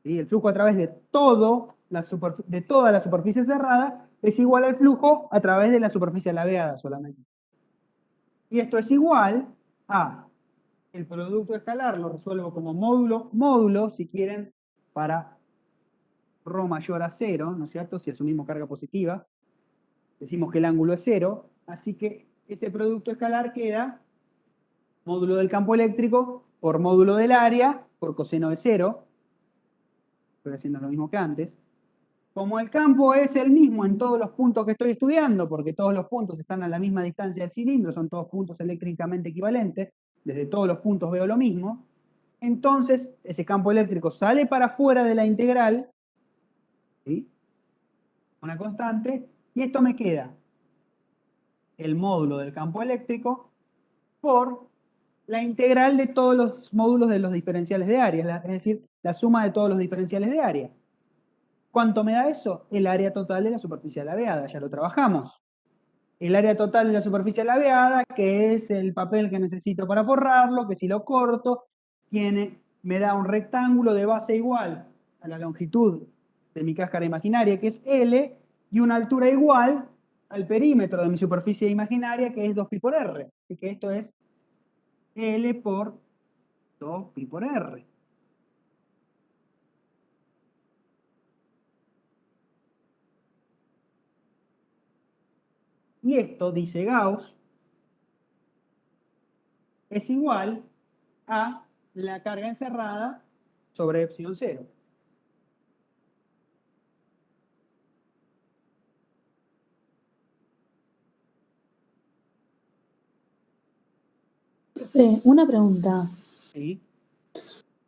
¿Sí? El flujo a través de toda la superficie cerrada es igual al flujo a través de la superficie alabeada solamente. Y esto es igual a el producto escalar, lo resuelvo como módulo, si quieren, para ρ mayor a 0, ¿no es cierto? Si asumimos carga positiva, decimos que el ángulo es 0, así que ese producto escalar queda módulo del campo eléctrico por módulo del área por coseno de 0. Estoy haciendo lo mismo que antes. Como el campo es el mismo en todos los puntos que estoy estudiando, porque todos los puntos están a la misma distancia del cilindro, son todos puntos eléctricamente equivalentes, desde todos los puntos veo lo mismo, entonces ese campo eléctrico sale para afuera de la integral, ¿sí? Una constante, y esto me queda el módulo del campo eléctrico por la integral de todos los módulos de los diferenciales de área, es decir, la suma de todos los diferenciales de área. ¿Cuánto me da eso? El área total de la superficie alabeada, ya lo trabajamos. El área total de la superficie alabeada, que es el papel que necesito para forrarlo, que si lo corto, me da un rectángulo de base igual a la longitud de mi cáscara imaginaria, que es L, y una altura igual al perímetro de mi superficie imaginaria, que es 2pi por R. Así que esto es L por 2pi por R. Y esto, dice Gauss, es igual a la carga encerrada sobre epsilon 0. Profe, una pregunta. ¿Sí?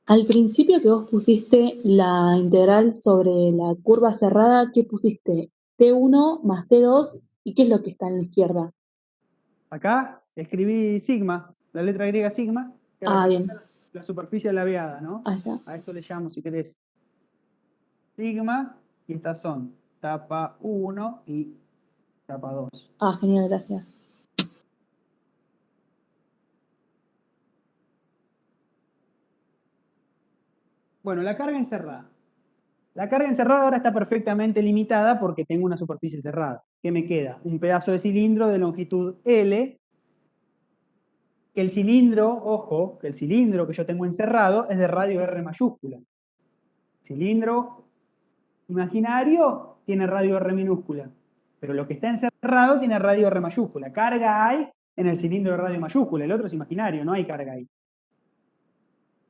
Al principio que vos pusiste la integral sobre la curva cerrada, ¿qué pusiste? T1 más T2, ¿y qué es lo que está en la izquierda? Acá escribí sigma, la letra griega sigma, que Ah, bien, representa la superficie alabeada, ¿no? ahí está. A esto le llamo, si querés, sigma, y estas son tapa 1 y tapa 2. Ah, genial, gracias. Bueno, la carga encerrada. La carga encerrada ahora está perfectamente limitada porque tengo una superficie cerrada. ¿Qué me queda? Un pedazo de cilindro de longitud L, que el cilindro, ojo, que el cilindro que yo tengo encerrado es de radio R mayúscula. Cilindro imaginario tiene radio R minúscula, pero lo que está encerrado tiene radio R mayúscula. Carga hay en el cilindro de radio mayúscula, el otro es imaginario, no hay carga ahí.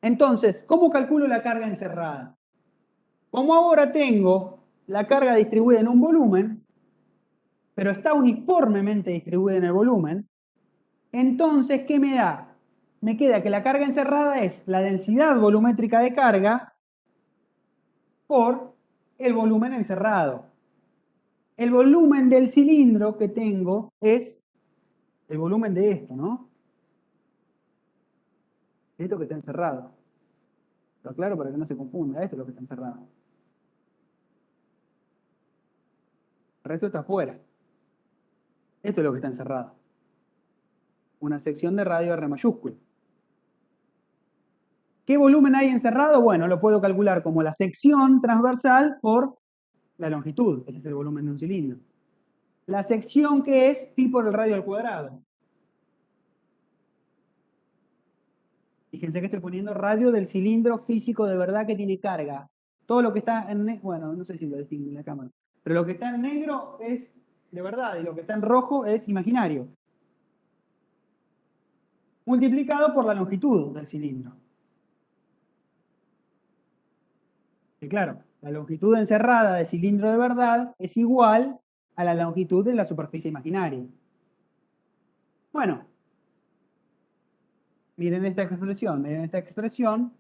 Entonces, ¿cómo calculo la carga encerrada? Como ahora tengo la carga distribuida en un volumen, pero está uniformemente distribuida en el volumen, entonces, ¿qué me da? Me queda que la carga encerrada es la densidad volumétrica de carga por el volumen encerrado. El volumen del cilindro que tengo es el volumen de esto, ¿no? Esto que está encerrado. Lo aclaro para que no se confunda. Esto es lo que está encerrado. El resto está afuera. Esto es lo que está encerrado. Una sección de radio R mayúscula. ¿Qué volumen hay encerrado? Bueno, lo puedo calcular como la sección transversal por la longitud, que es el volumen de un cilindro. La sección que es pi por el radio al cuadrado. Fíjense que estoy poniendo radio del cilindro físico de verdad que tiene carga. Todo lo que está en bueno, no sé si lo distingue en la cámara, pero lo que está en negro es de verdad y lo que está en rojo es imaginario. Multiplicado por la longitud del cilindro. Y claro, la longitud encerrada del cilindro de verdad es igual a la longitud de la superficie imaginaria. Bueno, miren esta expresión.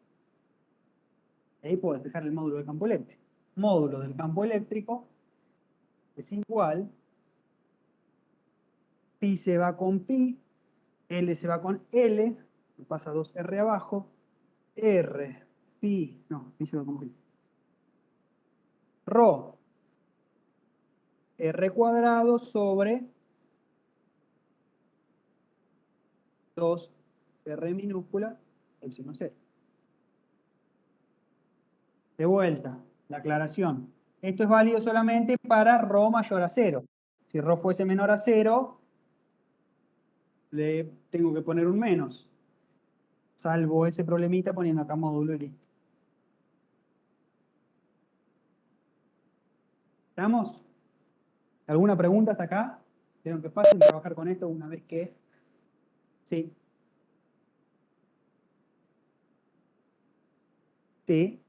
Ahí puedo dejar el módulo del campo eléctrico. Módulo del campo eléctrico es igual, pi se va con pi, L se va con L, me pasa 2R abajo, R, pi se va con pi. Rho, R cuadrado sobre 2R minúscula, epsilon 0. De vuelta, la aclaración. Esto es válido solamente para ρ mayor a 0. Si ρ fuese menor a 0, le tengo que poner un menos. Salvo ese problemita poniendo acá módulo y listo. ¿Estamos? ¿Alguna pregunta hasta acá? ¿Quieren que es fácil trabajar con esto una vez que... Sí. Sí.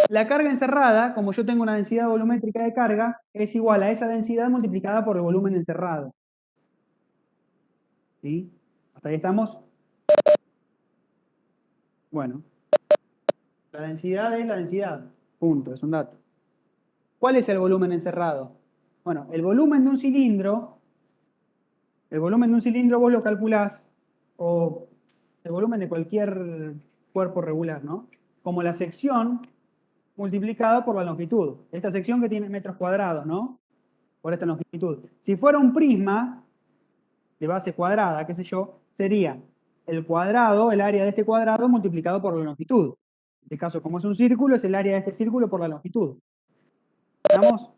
La carga encerrada, como yo tengo una densidad volumétrica de carga, es igual a esa densidad multiplicada por el volumen encerrado. ¿Sí? ¿Hasta ahí estamos? Bueno. La densidad es la densidad. Punto, es un dato. ¿Cuál es el volumen encerrado? Bueno, el volumen de un cilindro vos lo calculás, o el volumen de cualquier cuerpo regular, ¿no? Como la sección multiplicada por la longitud. Esta sección que tiene metros cuadrados, ¿no? Por esta longitud. Si fuera un prisma de base cuadrada, qué sé yo, sería el cuadrado, el área de este cuadrado multiplicado por la longitud. En este caso, como es un círculo, es el área de este círculo por la longitud. ¿Estamos?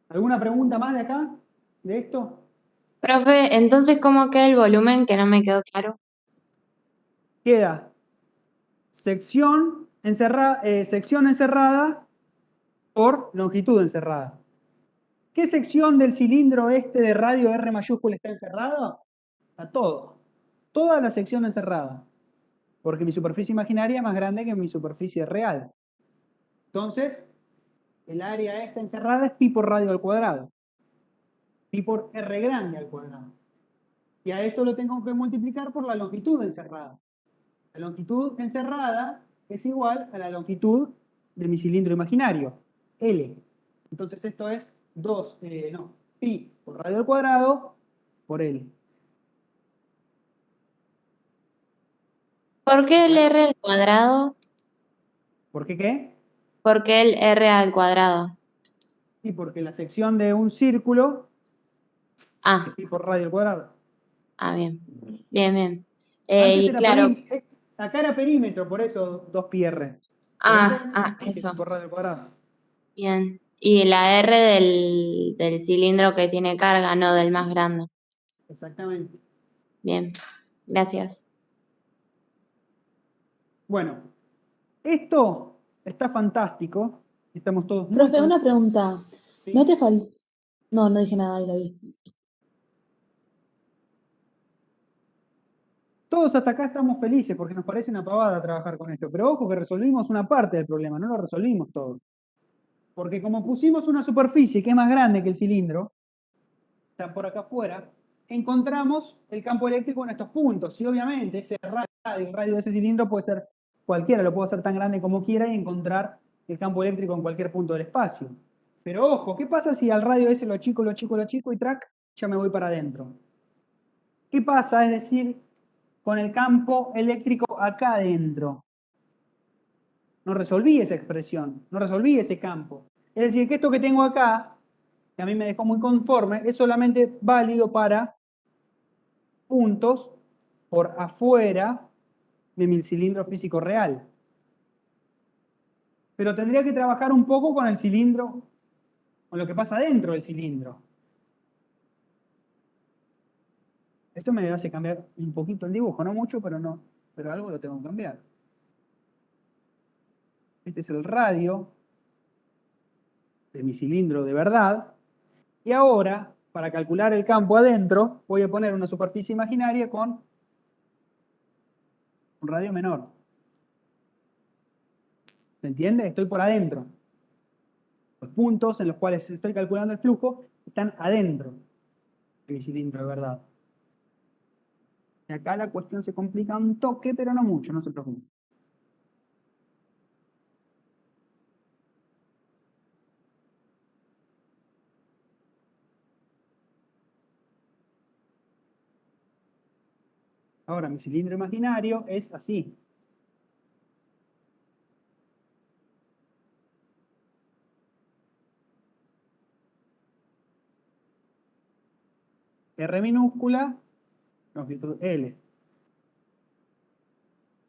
¿Alguna pregunta más de acá? ¿De esto? Profe, entonces, ¿cómo queda el volumen que no me quedó claro? Queda sección encerrada por longitud encerrada. ¿Qué sección del cilindro este de radio R mayúscula está encerrada? A todo. Toda la sección encerrada. Porque mi superficie imaginaria es más grande que mi superficie real. Entonces, el área esta encerrada es pi por radio al cuadrado. Pi por R grande al cuadrado. Y a esto lo tengo que multiplicar por la longitud encerrada. La longitud encerrada es igual a la longitud de mi cilindro imaginario, L. Entonces esto es pi por radio al cuadrado por L. ¿Por qué el R al cuadrado? ¿Por qué qué? ¿Por qué el R al cuadrado? Sí, porque la sección de un círculo es pi por radio al cuadrado. Bien. Bien, bien. Antes Y era claro, acá era perímetro, por eso 2πr. Pero este es eso. pi por radio al cuadrado. Bien. Y la R del cilindro que tiene carga, no del más grande. Exactamente. Bien. Gracias. Bueno, esto está fantástico. Estamos todos muy Profe, una pregunta. ¿Sí? ¿No te falta? No, no dije nada, ahí la vi. Todos hasta acá estamos felices porque nos parece una pavada trabajar con esto. Pero ojo que resolvimos una parte del problema, no lo resolvimos todo. Porque como pusimos una superficie que es más grande que el cilindro, está por acá afuera, encontramos el campo eléctrico en estos puntos. Y obviamente el radio de ese cilindro puede ser cualquiera, lo puedo hacer tan grande como quiera y encontrar el campo eléctrico en cualquier punto del espacio. Pero ojo, ¿qué pasa si al radio ese lo achico y track, ya me voy para adentro? ¿Qué pasa? Es decir, con el campo eléctrico acá adentro. No resolví esa expresión, no resolví ese campo. Es decir, que esto que tengo acá que a mí me dejó muy conforme, es solamente válido para puntos por afuera de mi cilindro físico real. Pero tendría que trabajar un poco con el cilindro, con lo que pasa dentro del cilindro. Esto me hace cambiar un poquito el dibujo, no mucho, pero algo lo tengo que cambiar. Este es el radio de mi cilindro de verdad. Y ahora, para calcular el campo adentro, voy a poner una superficie imaginaria con un radio menor. ¿Se entiende? Estoy por adentro. Los puntos en los cuales estoy calculando el flujo están adentro de mi cilindro de verdad. Y acá la cuestión se complica un toque, pero no mucho, no se preocupe. Ahora, mi cilindro imaginario es así. R minúscula, longitud L.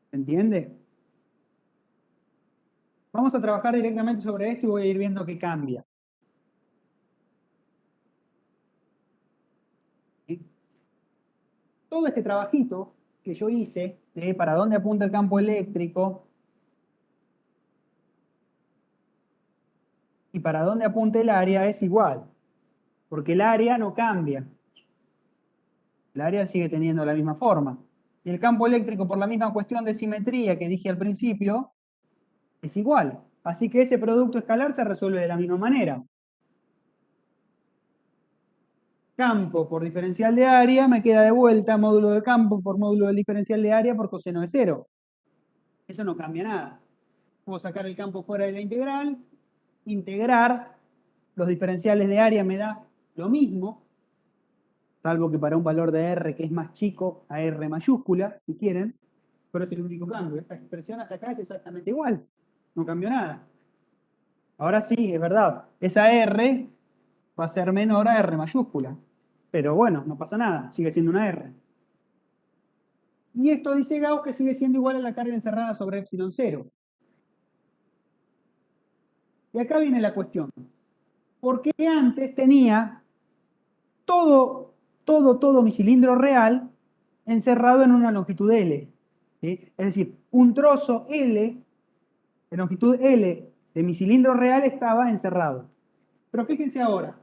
¿Se entiende? Vamos a trabajar directamente sobre esto y voy a ir viendo qué cambia. ¿Sí? Todo este trabajito que yo hice de para dónde apunta el campo eléctrico y para dónde apunta el área es igual, porque el área no cambia. El área sigue teniendo la misma forma. Y el campo eléctrico, por la misma cuestión de simetría que dije al principio, es igual. Así que ese producto escalar se resuelve de la misma manera. Campo por diferencial de área, me queda de vuelta módulo de campo por módulo del diferencial de área por coseno de cero. Eso no cambia nada. Puedo sacar el campo fuera de la integral, integrar, los diferenciales de área me da lo mismo, salvo que para un valor de R que es más chico a R mayúscula, si quieren, pero es el único cambio. Esta expresión hasta acá es exactamente igual, no cambió nada. Ahora sí, es verdad, esa R va a ser menor a R mayúscula, pero bueno, no pasa nada, sigue siendo una R. Y esto dice Gauss que sigue siendo igual a la carga encerrada sobre epsilon 0. Y acá viene la cuestión. Porque antes tenía todo mi cilindro real encerrado en una longitud L. ¿Sí? Es decir, un trozo L, de longitud L de mi cilindro real estaba encerrado. Pero fíjense ahora,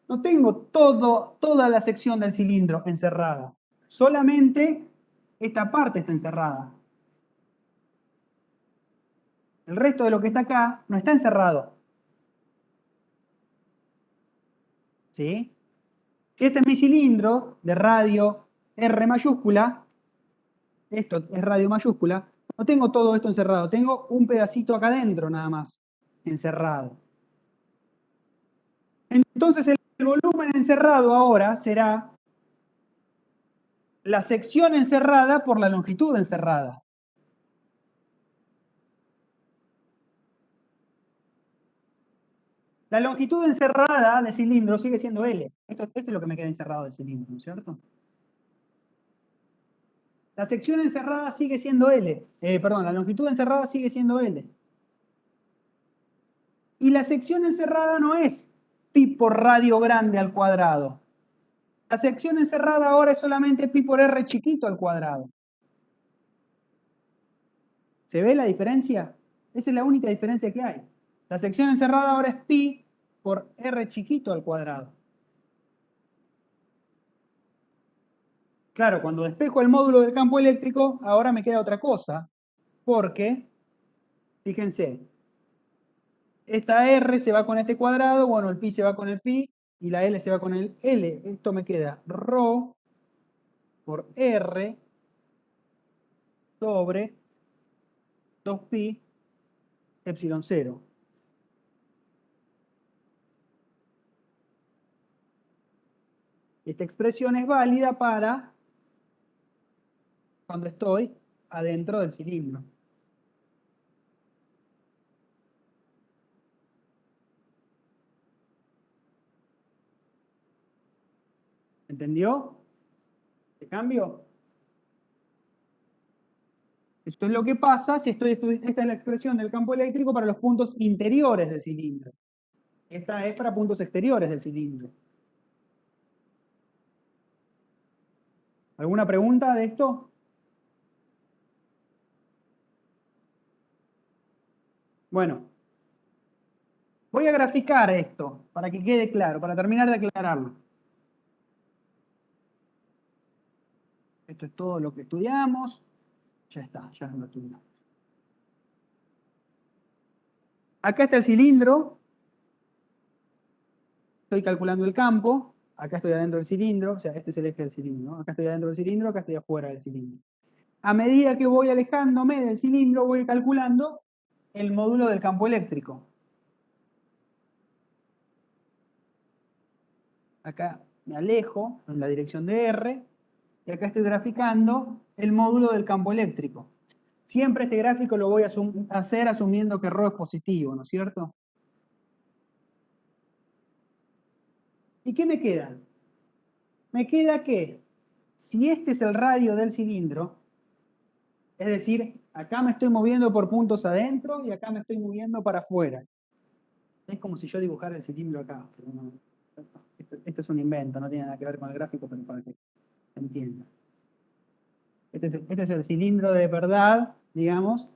no tengo toda la sección del cilindro encerrada. Solamente esta parte está encerrada. El resto de lo que está acá no está encerrado. ¿Sí? Este es mi cilindro de radio R mayúscula. Esto es radio mayúscula. No tengo todo esto encerrado. Tengo un pedacito acá adentro nada más, encerrado. Entonces el volumen encerrado ahora será la sección encerrada por la longitud encerrada. La longitud encerrada del cilindro sigue siendo L. Esto es lo que me queda encerrado del cilindro, ¿no es cierto? La sección encerrada sigue siendo L. Perdón, la longitud encerrada sigue siendo L. Y la sección encerrada no es pi por radio grande al cuadrado. La sección encerrada ahora es solamente pi por r chiquito al cuadrado. ¿Se ve la diferencia? Esa es la única diferencia que hay. La sección encerrada ahora es pi por r chiquito al cuadrado. Claro, cuando despejo el módulo del campo eléctrico, ahora me queda otra cosa. Porque, fíjense, esta r se va con este cuadrado, bueno, el pi se va con el pi y la l se va con el l. Esto me queda ρ por r sobre 2pi epsilon 0. Esta expresión es válida para cuando estoy adentro del cilindro. ¿Entendió? ¿Te cambio? Esto es lo que pasa si estoy estudiando. Esta es la expresión del campo eléctrico para los puntos interiores del cilindro. Esta es para puntos exteriores del cilindro. ¿Alguna pregunta de esto? Bueno, voy a graficar esto para que quede claro, para terminar de aclararlo. Esto es todo lo que estudiamos. Ya está, ya lo estudiamos. Acá está el cilindro. Estoy calculando el campo. Acá estoy adentro del cilindro. O sea, este es el eje del cilindro, ¿no? Acá estoy adentro del cilindro, acá estoy afuera del cilindro. A medida que voy alejándome del cilindro, voy calculando el módulo del campo eléctrico. Acá me alejo en la dirección de R. Y acá estoy graficando el módulo del campo eléctrico. Siempre este gráfico lo voy a hacer asumiendo que ρ es positivo, ¿no es cierto? ¿Y qué me queda? Me queda que si este es el radio del cilindro, es decir, acá me estoy moviendo por puntos adentro y acá me estoy moviendo para afuera. Es como si yo dibujara el cilindro acá. Pero no, esto es un invento, no tiene nada que ver con el gráfico, pero para que se entienda. Este es el cilindro de verdad, digamos,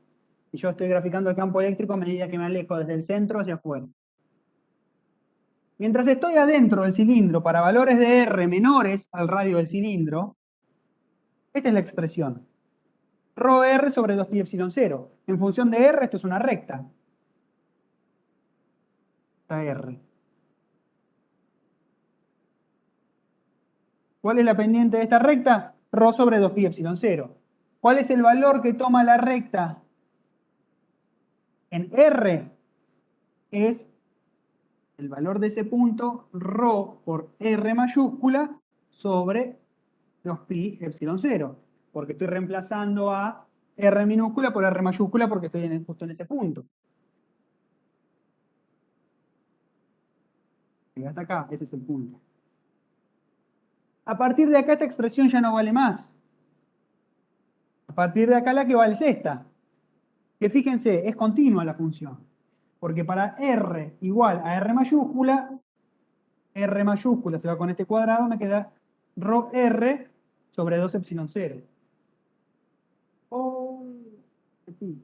y yo estoy graficando el campo eléctrico a medida que me alejo desde el centro hacia afuera. Mientras estoy adentro del cilindro para valores de R menores al radio del cilindro, esta es la expresión. ρr sobre 2pi epsilon 0. En función de R, esto es una recta. Esta R. ¿Cuál es la pendiente de esta recta? Rho sobre 2pi epsilon 0. ¿Cuál es el valor que toma la recta en R? Es el valor de ese punto, Rho por R mayúscula sobre 2pi epsilon 0. Porque estoy reemplazando a R minúscula por R mayúscula porque estoy justo en ese punto. Y hasta acá, ese es el punto. A partir de acá esta expresión ya no vale más. A partir de acá la que vale es esta. Que fíjense, es continua la función. Porque para R igual a R mayúscula se va con este cuadrado, me queda ρ R sobre 2 epsilon 0. Oh, aquí.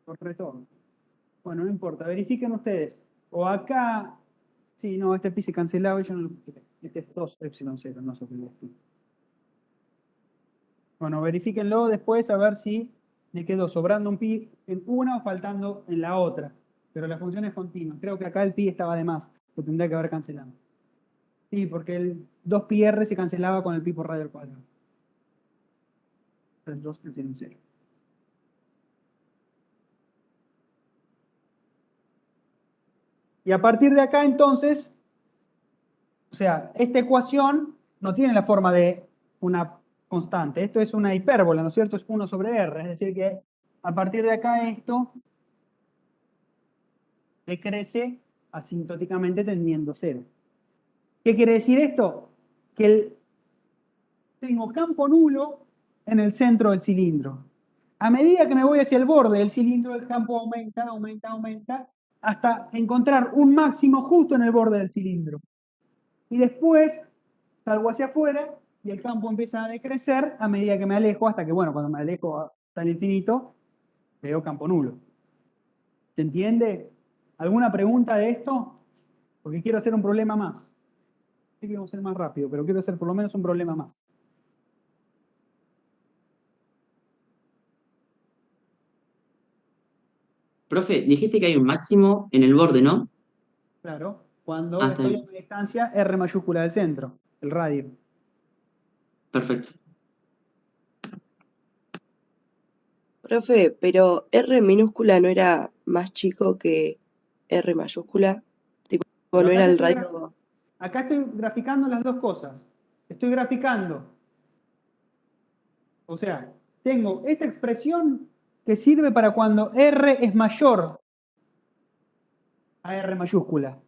Por retorno. Bueno, no importa, verifiquen ustedes. O acá, sí, no, este pi se cancelaba y yo no lo puse. Este es 2 epsilon 0, no sobre 2 pi. Bueno, verifíquenlo después a ver si le quedó sobrando un pi en una o faltando en la otra. Pero la función es continua. Creo que acá el pi estaba de más. Lo tendría que haber cancelado. Sí, porque el 2πr se cancelaba con el pi por radio al cuadrado. Entonces 2 epsilon 0. Y a partir de acá, entonces, o sea, esta ecuación no tiene la forma de una constante. Esto es una hipérbola, ¿no es cierto? Es 1 sobre r. Es decir, que a partir de acá esto decrece asintóticamente tendiendo 0. ¿Qué quiere decir esto? Que tengo campo nulo en el centro del cilindro. A medida que me voy hacia el borde del cilindro, el campo aumenta, aumenta, aumenta, hasta encontrar un máximo justo en el borde del cilindro. Y después salgo hacia afuera y el campo empieza a decrecer a medida que me alejo, hasta que, bueno, cuando me alejo hasta el infinito, veo campo nulo. ¿Se entiende? ¿Alguna pregunta de esto? Porque quiero hacer un problema más. Sí que vamos a ser más rápido, pero quiero hacer por lo menos un problema más. Profe, dijiste que hay un máximo en el borde, ¿no? Claro, cuando Ah, está estoy a bien. una distancia R mayúscula del centro, el radio. Perfecto. Profe, pero R minúscula no era más chico que R mayúscula. Tipo, Pero no acá era te el estoy radio. Acá estoy graficando las dos cosas. Estoy graficando. O sea, tengo esta expresión que sirve para cuando R es mayor a R mayúscula.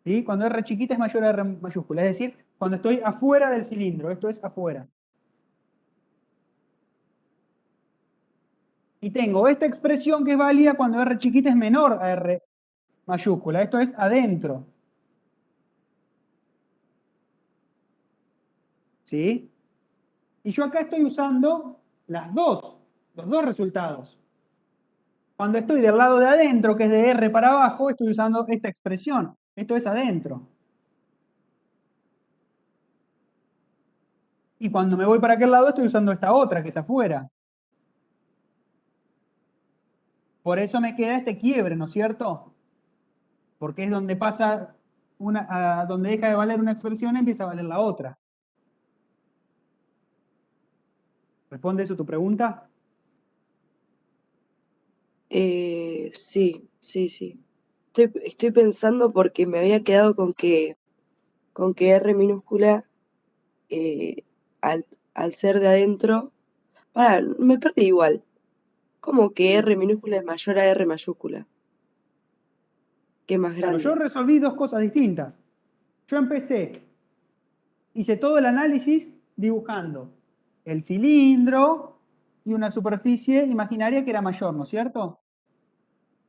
¿Sí? Cuando R chiquita es mayor a R mayúscula, es decir, cuando estoy afuera del cilindro, esto es afuera. Y tengo esta expresión que es válida cuando R chiquita es menor a R mayúscula, esto es adentro. ¿Sí? Y yo acá estoy usando los dos resultados. Cuando estoy del lado de adentro, que es de R para abajo, estoy usando esta expresión. Esto es adentro. Y cuando me voy para aquel lado, estoy usando esta otra, que es afuera. Por eso me queda este quiebre, ¿no es cierto? Porque es donde pasa donde deja de valer una expresión, empieza a valer la otra. ¿Responde eso tu pregunta? Sí, sí, sí. Estoy pensando porque me había quedado con que R minúscula, eh, al ser de adentro, me perdí igual. Como que R minúscula es mayor a R mayúscula, que es más Claro, yo grande. resolví dos cosas distintas. Yo empecé, hice todo el análisis dibujando el cilindro y una superficie imaginaria que era mayor, ¿no es cierto?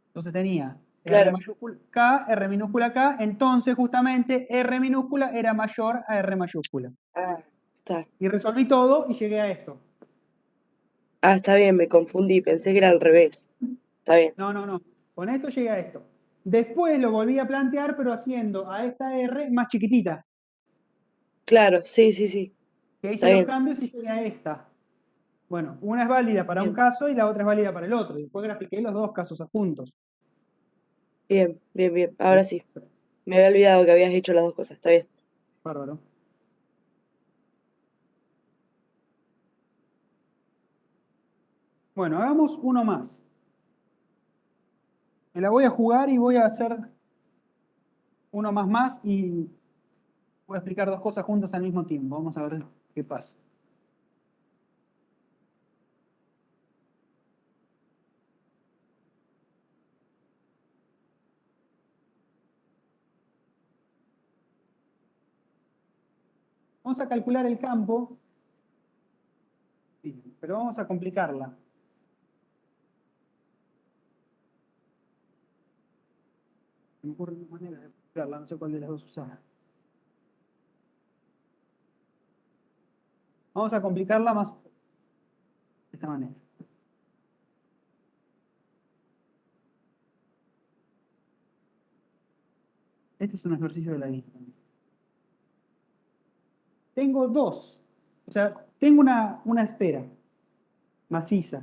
Entonces tenía R Claro. mayúscula K, R minúscula K, entonces justamente R minúscula era mayor a R mayúscula. Ah, está. Y resolví todo y llegué a esto. Ah, está bien, me confundí, pensé que era al revés. Está bien. No, no, no. Con esto llegué a esto. Después lo volví a plantear, pero haciendo a esta R más chiquitita. Claro, sí, sí, sí. Que Está hice los bien, cambios y llegué a esta. Bueno, una es válida para un bien, caso y la otra es válida para el otro. Y después grafiqué los dos casos adjuntos. bien, bien, bien. ¿Sí? Ahora sí. Me había olvidado que habías hecho las dos cosas. Está bien. Bárbaro. Bueno, hagamos uno más. Me la voy a jugar y voy a hacer uno más y voy a explicar dos cosas juntas al mismo tiempo. Vamos a ver qué pasa. Vamos a calcular el campo, sí, pero vamos a complicarla. Me ocurre una manera de complicarla, no sé cuál de las dos usar. Vamos a complicarla más de esta manera. Este es un ejercicio de la lista. Tengo dos. O sea, tengo una esfera maciza.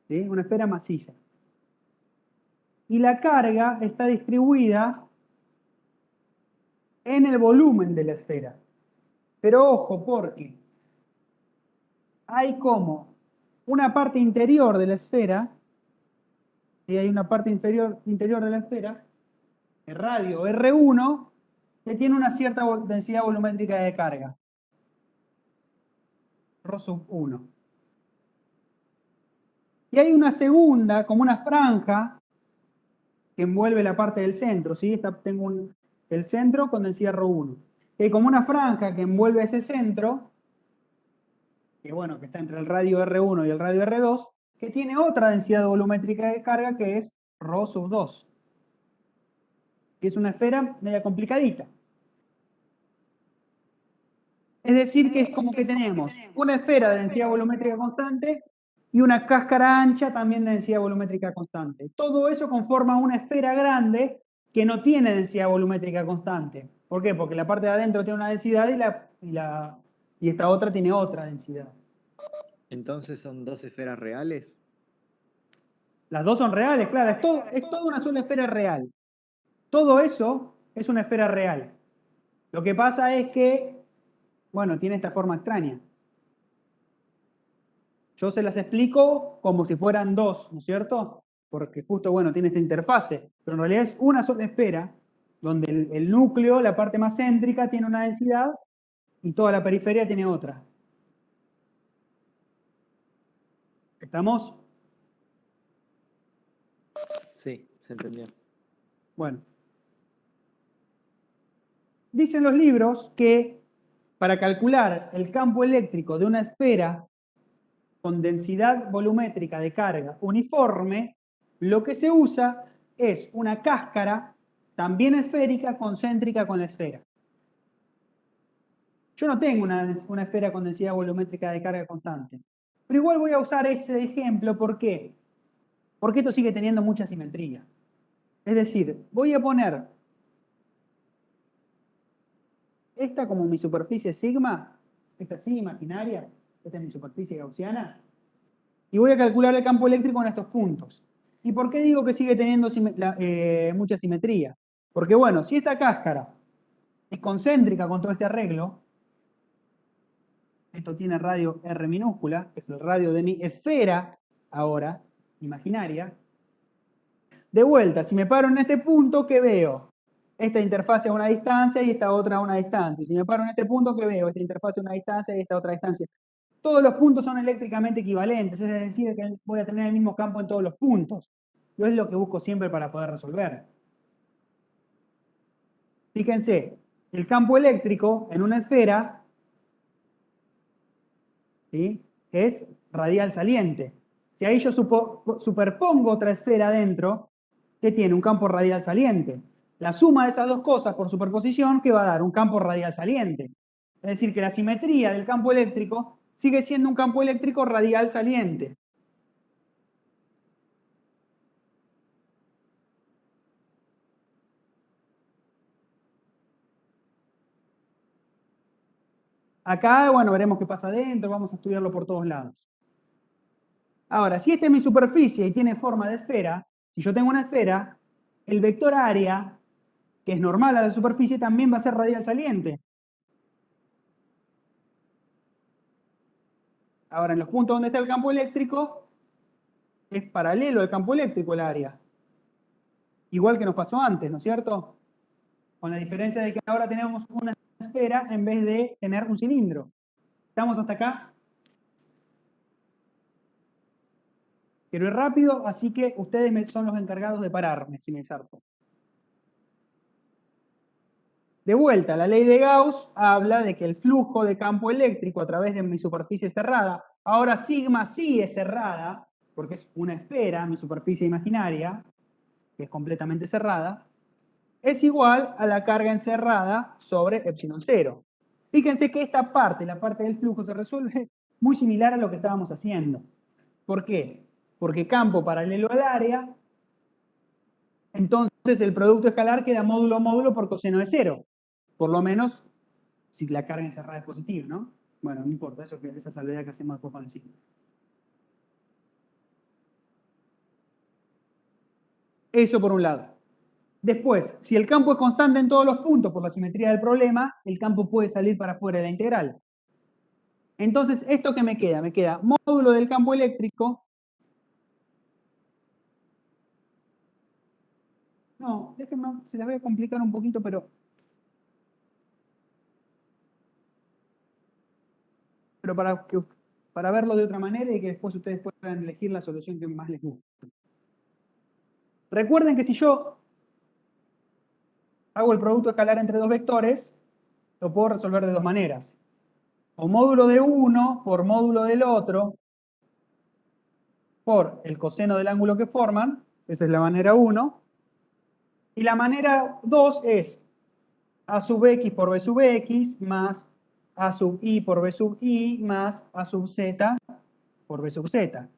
¿Sí? Una esfera maciza. Y la carga está distribuida en el volumen de la esfera. Pero ojo, porque hay como una parte interior de la esfera, y hay una parte interior de la esfera, el radio R1, que tiene una cierta densidad volumétrica de carga, ρ sub 1. Y hay una segunda, como una franja, que envuelve la parte del centro, ¿sí? Tengo el centro con densidad ρ1. Y hay como una franja que envuelve ese centro, que bueno, que está entre el radio R1 y el radio R2, que tiene otra densidad volumétrica de carga que es ρ sub 2, que es una esfera media complicadita. Es decir, que es como que tenemos una esfera de densidad volumétrica constante y una cáscara ancha también de densidad volumétrica constante. Todo eso conforma una esfera grande que no tiene densidad volumétrica constante. ¿Por qué? Porque la parte de adentro tiene una densidad y esta otra tiene otra densidad. Entonces son dos esferas reales. Las dos son reales, claro, es toda una sola esfera real. Todo eso es una esfera real. Lo que pasa es que, bueno, tiene esta forma extraña. Yo se las explico como si fueran dos, ¿no es cierto? Porque justo, bueno, tiene esta interfase, pero en realidad es una sola esfera, donde el núcleo, la parte más céntrica, tiene una densidad y toda la periferia tiene otra. ¿Estamos? Sí, se entendió. Bueno. dicen los libros que para calcular el campo eléctrico de una esfera con densidad volumétrica de carga uniforme, lo que se usa es una cáscara también esférica concéntrica con la esfera. Yo no tengo una esfera con densidad volumétrica de carga constante, pero igual voy a usar ese ejemplo. ¿Por qué? Porque esto sigue teniendo mucha simetría. Es decir, voy a poner esta como mi superficie sigma, esta sí imaginaria, esta es mi superficie gaussiana, y voy a calcular el campo eléctrico en estos puntos. ¿Y por qué digo que sigue teniendo mucha simetría? Porque bueno, si esta cáscara es concéntrica con todo este arreglo, esto tiene radio R minúscula, que es el radio de mi esfera, ahora, imaginaria. De vuelta, si me paro en este punto, ¿qué veo? Esta interfaz a una distancia y esta otra a una distancia. Si me paro en este punto, ¿qué veo? Esta interfaz a una distancia y esta otra distancia. Todos los puntos son eléctricamente equivalentes, es decir, que voy a tener el mismo campo en todos los puntos. Yo es lo que busco siempre para poder resolver. Fíjense, el campo eléctrico en una esfera, ¿sí?, es radial saliente. Si ahí yo superpongo otra esfera adentro, que tiene un campo radial saliente. La suma de esas dos cosas por superposición, que va a dar un campo radial saliente. Es decir, que la simetría del campo eléctrico sigue siendo un campo eléctrico radial saliente. Acá, bueno, veremos qué pasa adentro, vamos a estudiarlo por todos lados. Ahora, si esta es mi superficie y tiene forma de esfera, si yo tengo una esfera, el vector área, que es normal a la superficie, también va a ser radial saliente. Ahora, en los puntos donde está el campo eléctrico, es paralelo al campo eléctrico el área. Igual que nos pasó antes, ¿no es cierto? Con la diferencia de que ahora tenemos una esfera en vez de tener un cilindro. ¿Estamos hasta acá? Quiero ir rápido, así que ustedes son los encargados de pararme si me zarpo. De vuelta, la ley de Gauss habla de que el flujo de campo eléctrico a través de mi superficie cerrada, ahora sigma sí es cerrada, porque es una esfera, mi superficie imaginaria, que es completamente cerrada, es igual a la carga encerrada sobre epsilon 0. Fíjense que esta parte, la parte del flujo, se resuelve muy similar a lo que estábamos haciendo. ¿Por qué? Porque campo paralelo al área, entonces el producto escalar queda módulo a módulo por coseno de 0. Por lo menos si la carga encerrada es positiva, ¿no? Bueno, no importa, esa salvedad que hacemos después con el signo. Eso por un lado. Después, si el campo es constante en todos los puntos por la simetría del problema, el campo puede salir para fuera de la integral. Entonces, ¿esto qué me queda? Me queda módulo del campo eléctrico. No, déjenme, se las voy a complicar un poquito, pero para verlo de otra manera y que después ustedes puedan elegir la solución que más les guste. Recuerden que si yo hago el producto escalar entre dos vectores, lo puedo resolver de dos maneras. O módulo de uno por módulo del otro por el coseno del ángulo que forman. Esa es la manera 1. Y la manera 2 es a sub x por b sub x más a sub i por b sub i más a sub z por b sub z.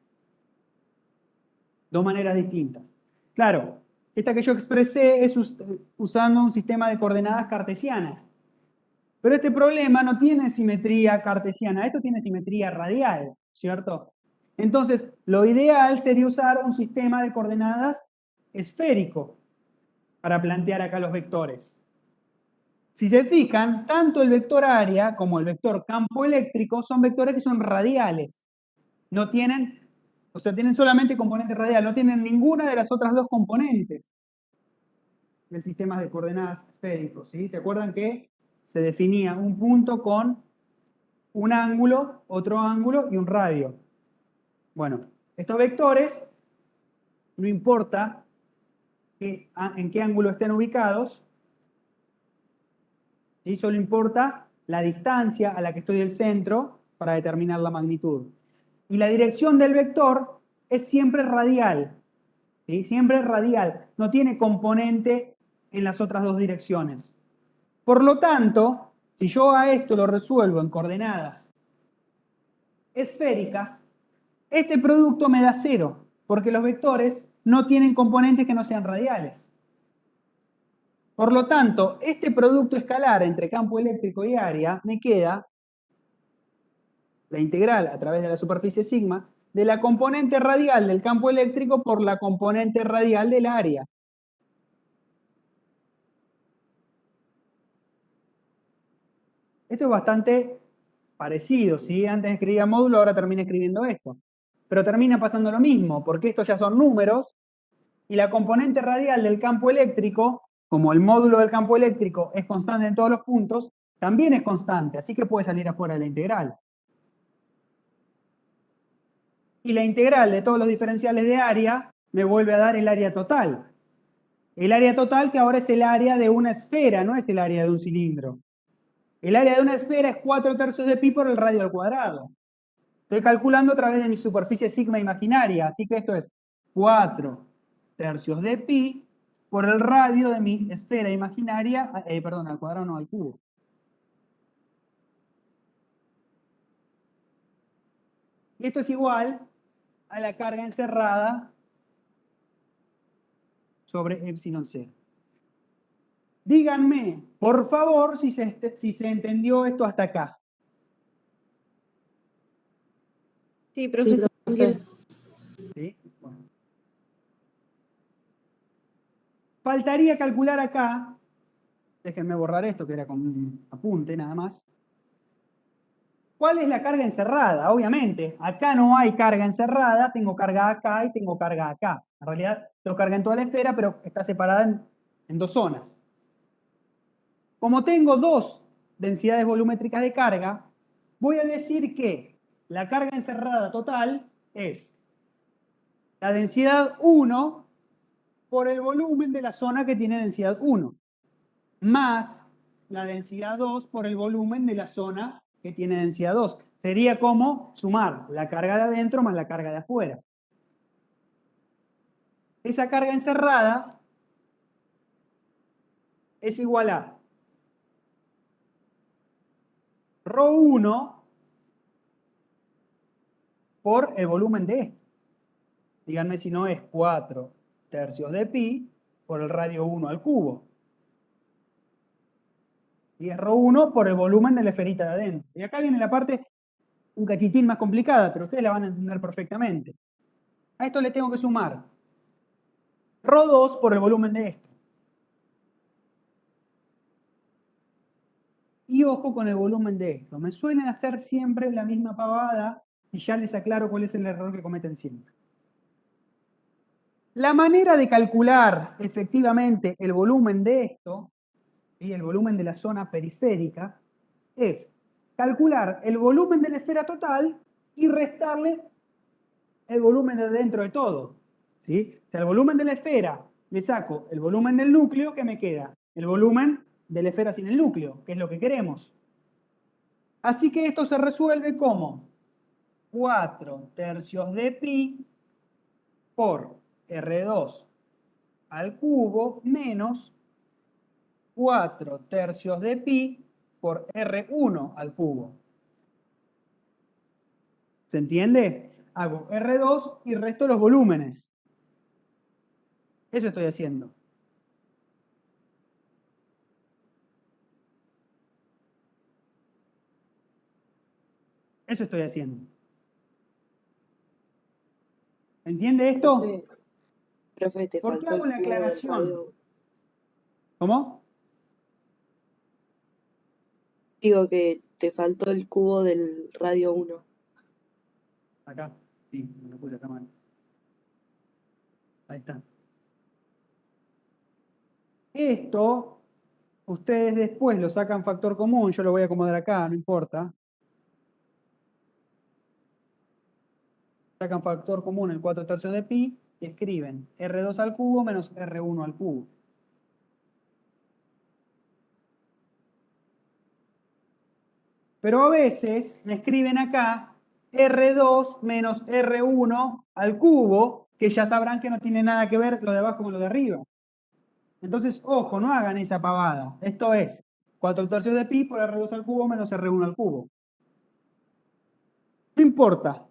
Dos maneras distintas. Claro, esta que yo expresé es usando un sistema de coordenadas cartesianas. Pero este problema no tiene simetría cartesiana, esto tiene simetría radial, ¿cierto? Entonces, lo ideal sería usar un sistema de coordenadas esférico para plantear acá los vectores. Si se fijan, tanto el vector área como el vector campo eléctrico son vectores que son radiales. No tienen, o sea, tienen solamente componente radial, no tienen ninguna de las otras dos componentes del sistema de coordenadas esféricos, ¿sí? ¿Se acuerdan que se definía un punto con un ángulo, otro ángulo y un radio? Bueno, estos vectores, no importa en qué ángulo estén ubicados, ¿sí? Solo importa la distancia a la que estoy del centro para determinar la magnitud. Y la dirección del vector es siempre radial, ¿sí? Siempre radial, no tiene componente en las otras dos direcciones. Por lo tanto, si yo a esto lo resuelvo en coordenadas esféricas, este producto me da 0, porque los vectores no tienen componentes que no sean radiales. Por lo tanto, este producto escalar entre campo eléctrico y área me queda la integral a través de la superficie sigma de la componente radial del campo eléctrico por la componente radial del área. Esto es bastante parecido, ¿sí? Antes escribía módulo, ahora termina escribiendo esto. Pero termina pasando lo mismo, porque estos ya son números, y la componente radial del campo eléctrico, como el módulo del campo eléctrico es constante en todos los puntos, también es constante, así que puede salir afuera de la integral. Y la integral de todos los diferenciales de área me vuelve a dar el área total. El área total que ahora es el área de una esfera, no es el área de un cilindro. El área de una esfera es 4/3 de pi por el radio al cuadrado. Estoy calculando a través de mi superficie sigma imaginaria, así que esto es 4/3 de pi por el radio de mi esfera imaginaria, perdón, al cuadrado no, al cubo. Y esto es igual a la carga encerrada sobre epsilon 0. Díganme, por favor, si se entendió esto hasta acá. Sí, Sí, profesor. profe. ¿Sí? Bueno. Faltaría calcular acá, déjenme borrar esto que era con un apunte nada más. ¿Cuál es la carga encerrada? Obviamente, acá no hay carga encerrada, tengo carga acá y tengo carga acá. En realidad, tengo carga en toda la esfera, pero está separada en dos zonas. Como tengo dos densidades volumétricas de carga, voy a decir que la carga encerrada total es la densidad 1 por el volumen de la zona que tiene densidad 1, más la densidad 2 por el volumen de la zona que tiene densidad 2. Sería como sumar la carga de adentro más la carga de afuera. Esa carga encerrada es igual a ρ1 por el volumen de esto. Díganme si no es 4/3 de pi por el radio 1 al cubo. Y es ρ1 por el volumen de la esferita de adentro. Y acá viene la parte un cachitín más complicada, pero ustedes la van a entender perfectamente. A esto le tengo que sumar ρ2 por el volumen de esto. Y ojo con el volumen de esto. Me suelen hacer siempre la misma pavada y ya les aclaro cuál es el error que cometen siempre. La manera de calcular efectivamente el volumen de esto y el volumen de la zona periférica es calcular el volumen de la esfera total y restarle el volumen de dentro de todo. ¿Sí? O sea, el volumen de la esfera le saco el volumen del núcleo, ¿qué me queda? El volumen de la esfera sin el núcleo, que es lo que queremos. Así que esto se resuelve como 4/3 de pi por R2 al cubo menos 4/3 de pi por R1 al cubo. ¿Se entiende? Hago R2 y resto los volúmenes. Eso estoy haciendo. Eso estoy haciendo. ¿Entiende esto? Profe, te ¿Por qué faltó hago el la cubo del aclaración? radio. ¿Cómo? Digo que te faltó el cubo del radio 1. Acá. Sí, me lo puse acá mal. Ahí está. Esto, ustedes después lo sacan factor común, yo lo voy a acomodar acá, no importa. Sacan factor común el 4/3 de pi y escriben R2 al cubo menos R1 al cubo. Pero a veces me escriben acá R2 menos R1 al cubo, que ya sabrán que no tiene nada que ver lo de abajo con lo de arriba. Entonces, ojo, no hagan esa pavada. Esto es 4/3 de pi por R2 al cubo menos R1 al cubo. No importa.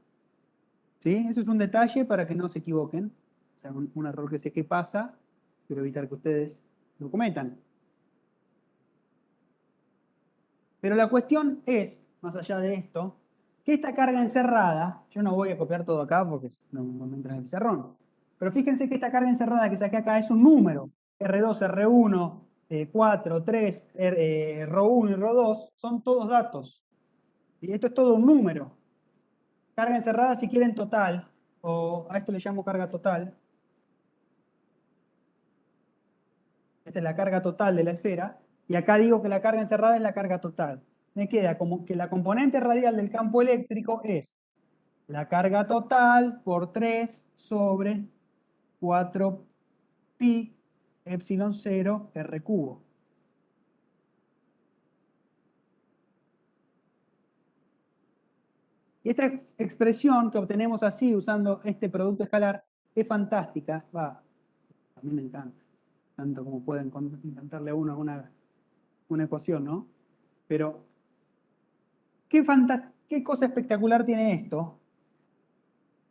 ¿Sí? Eso es un detalle para que no se equivoquen. O sea, un error que sé que pasa, quiero evitar que ustedes lo cometan. Pero la cuestión es, más allá de esto, que esta carga encerrada, yo no voy a copiar todo acá porque no me entra en el pizarrón, pero fíjense que esta carga encerrada que saqué acá es un número. R2, R1, 4, 3, Rho1 y Rho2 son todos datos. Y esto es todo un número. Carga encerrada, si quieren, total, o a esto le llamo carga total. Esta es la carga total de la esfera. Y acá digo que la carga encerrada es la carga total. Me queda como que la componente radial del campo eléctrico es la carga total por 3 sobre 4pi epsilon 0 r cubo. Y esta expresión que obtenemos así usando este producto escalar es fantástica. Va, a mí me encanta. Tanto como pueden inventarle a uno una ecuación, ¿no? Pero, ¿qué cosa espectacular tiene esto?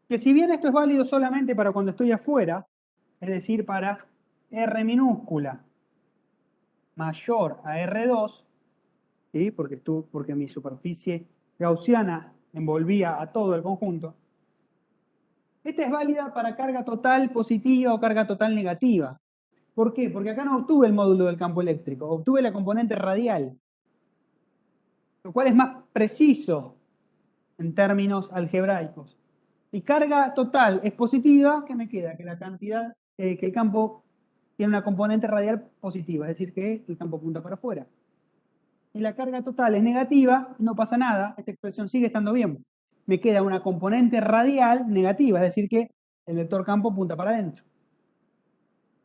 Que si bien esto es válido solamente para cuando estoy afuera, es decir, para R minúscula mayor a R2, ¿sí? Porque mi superficie gaussiana envolvía a todo el conjunto, esta es válida para carga total positiva o carga total negativa. ¿Por qué? Porque acá no obtuve el módulo del campo eléctrico, obtuve la componente radial, lo cual es más preciso en términos algebraicos. Si carga total es positiva, ¿qué me queda? Que la cantidad, que el campo tiene una componente radial positiva, es decir, que el campo apunta para afuera. Si la carga total es negativa, no pasa nada, esta expresión sigue estando bien. Me queda una componente radial negativa, es decir, que el vector campo apunta para adentro.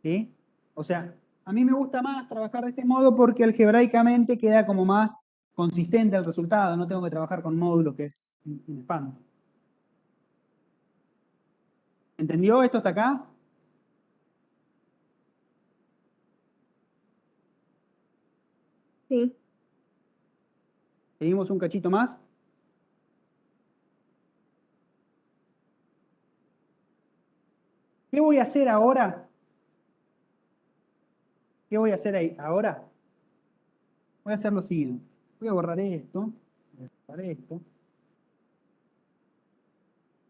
¿Sí? O sea, a mí me gusta más trabajar de este modo porque algebraicamente queda como más consistente el resultado, no tengo que trabajar con módulos que es un espanto. ¿Entendió esto hasta acá? Sí. ¿Seguimos un cachito más? ¿Qué voy a hacer ahora? ¿Qué voy a hacer ahí ahora? Voy a hacer lo siguiente. Voy a borrar esto. Voy a borrar esto.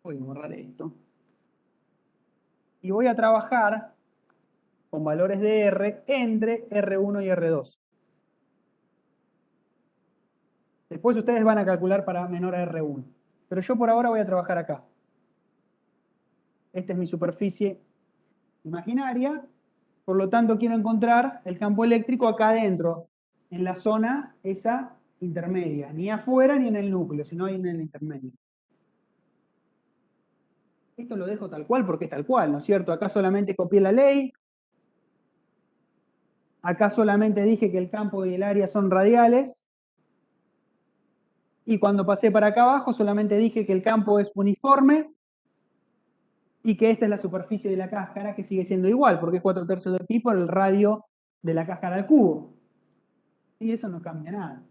Voy a borrar esto. Y voy a trabajar con valores de R entre R1 y R2. Después ustedes van a calcular para menor a R1. Pero yo por ahora voy a trabajar acá. Esta es mi superficie imaginaria. Por lo tanto, quiero encontrar el campo eléctrico acá adentro, en la zona esa intermedia. Ni afuera ni en el núcleo, sino ahí en el intermedio. Esto lo dejo tal cual porque es tal cual, ¿no es cierto? Acá solamente copié la ley. Acá solamente dije que el campo y el área son radiales. Y cuando pasé para acá abajo solamente dije que el campo es uniforme y que esta es la superficie de la cáscara, que sigue siendo igual, porque es 4/3 de pi por el radio de la cáscara al cubo. Y eso no cambia nada.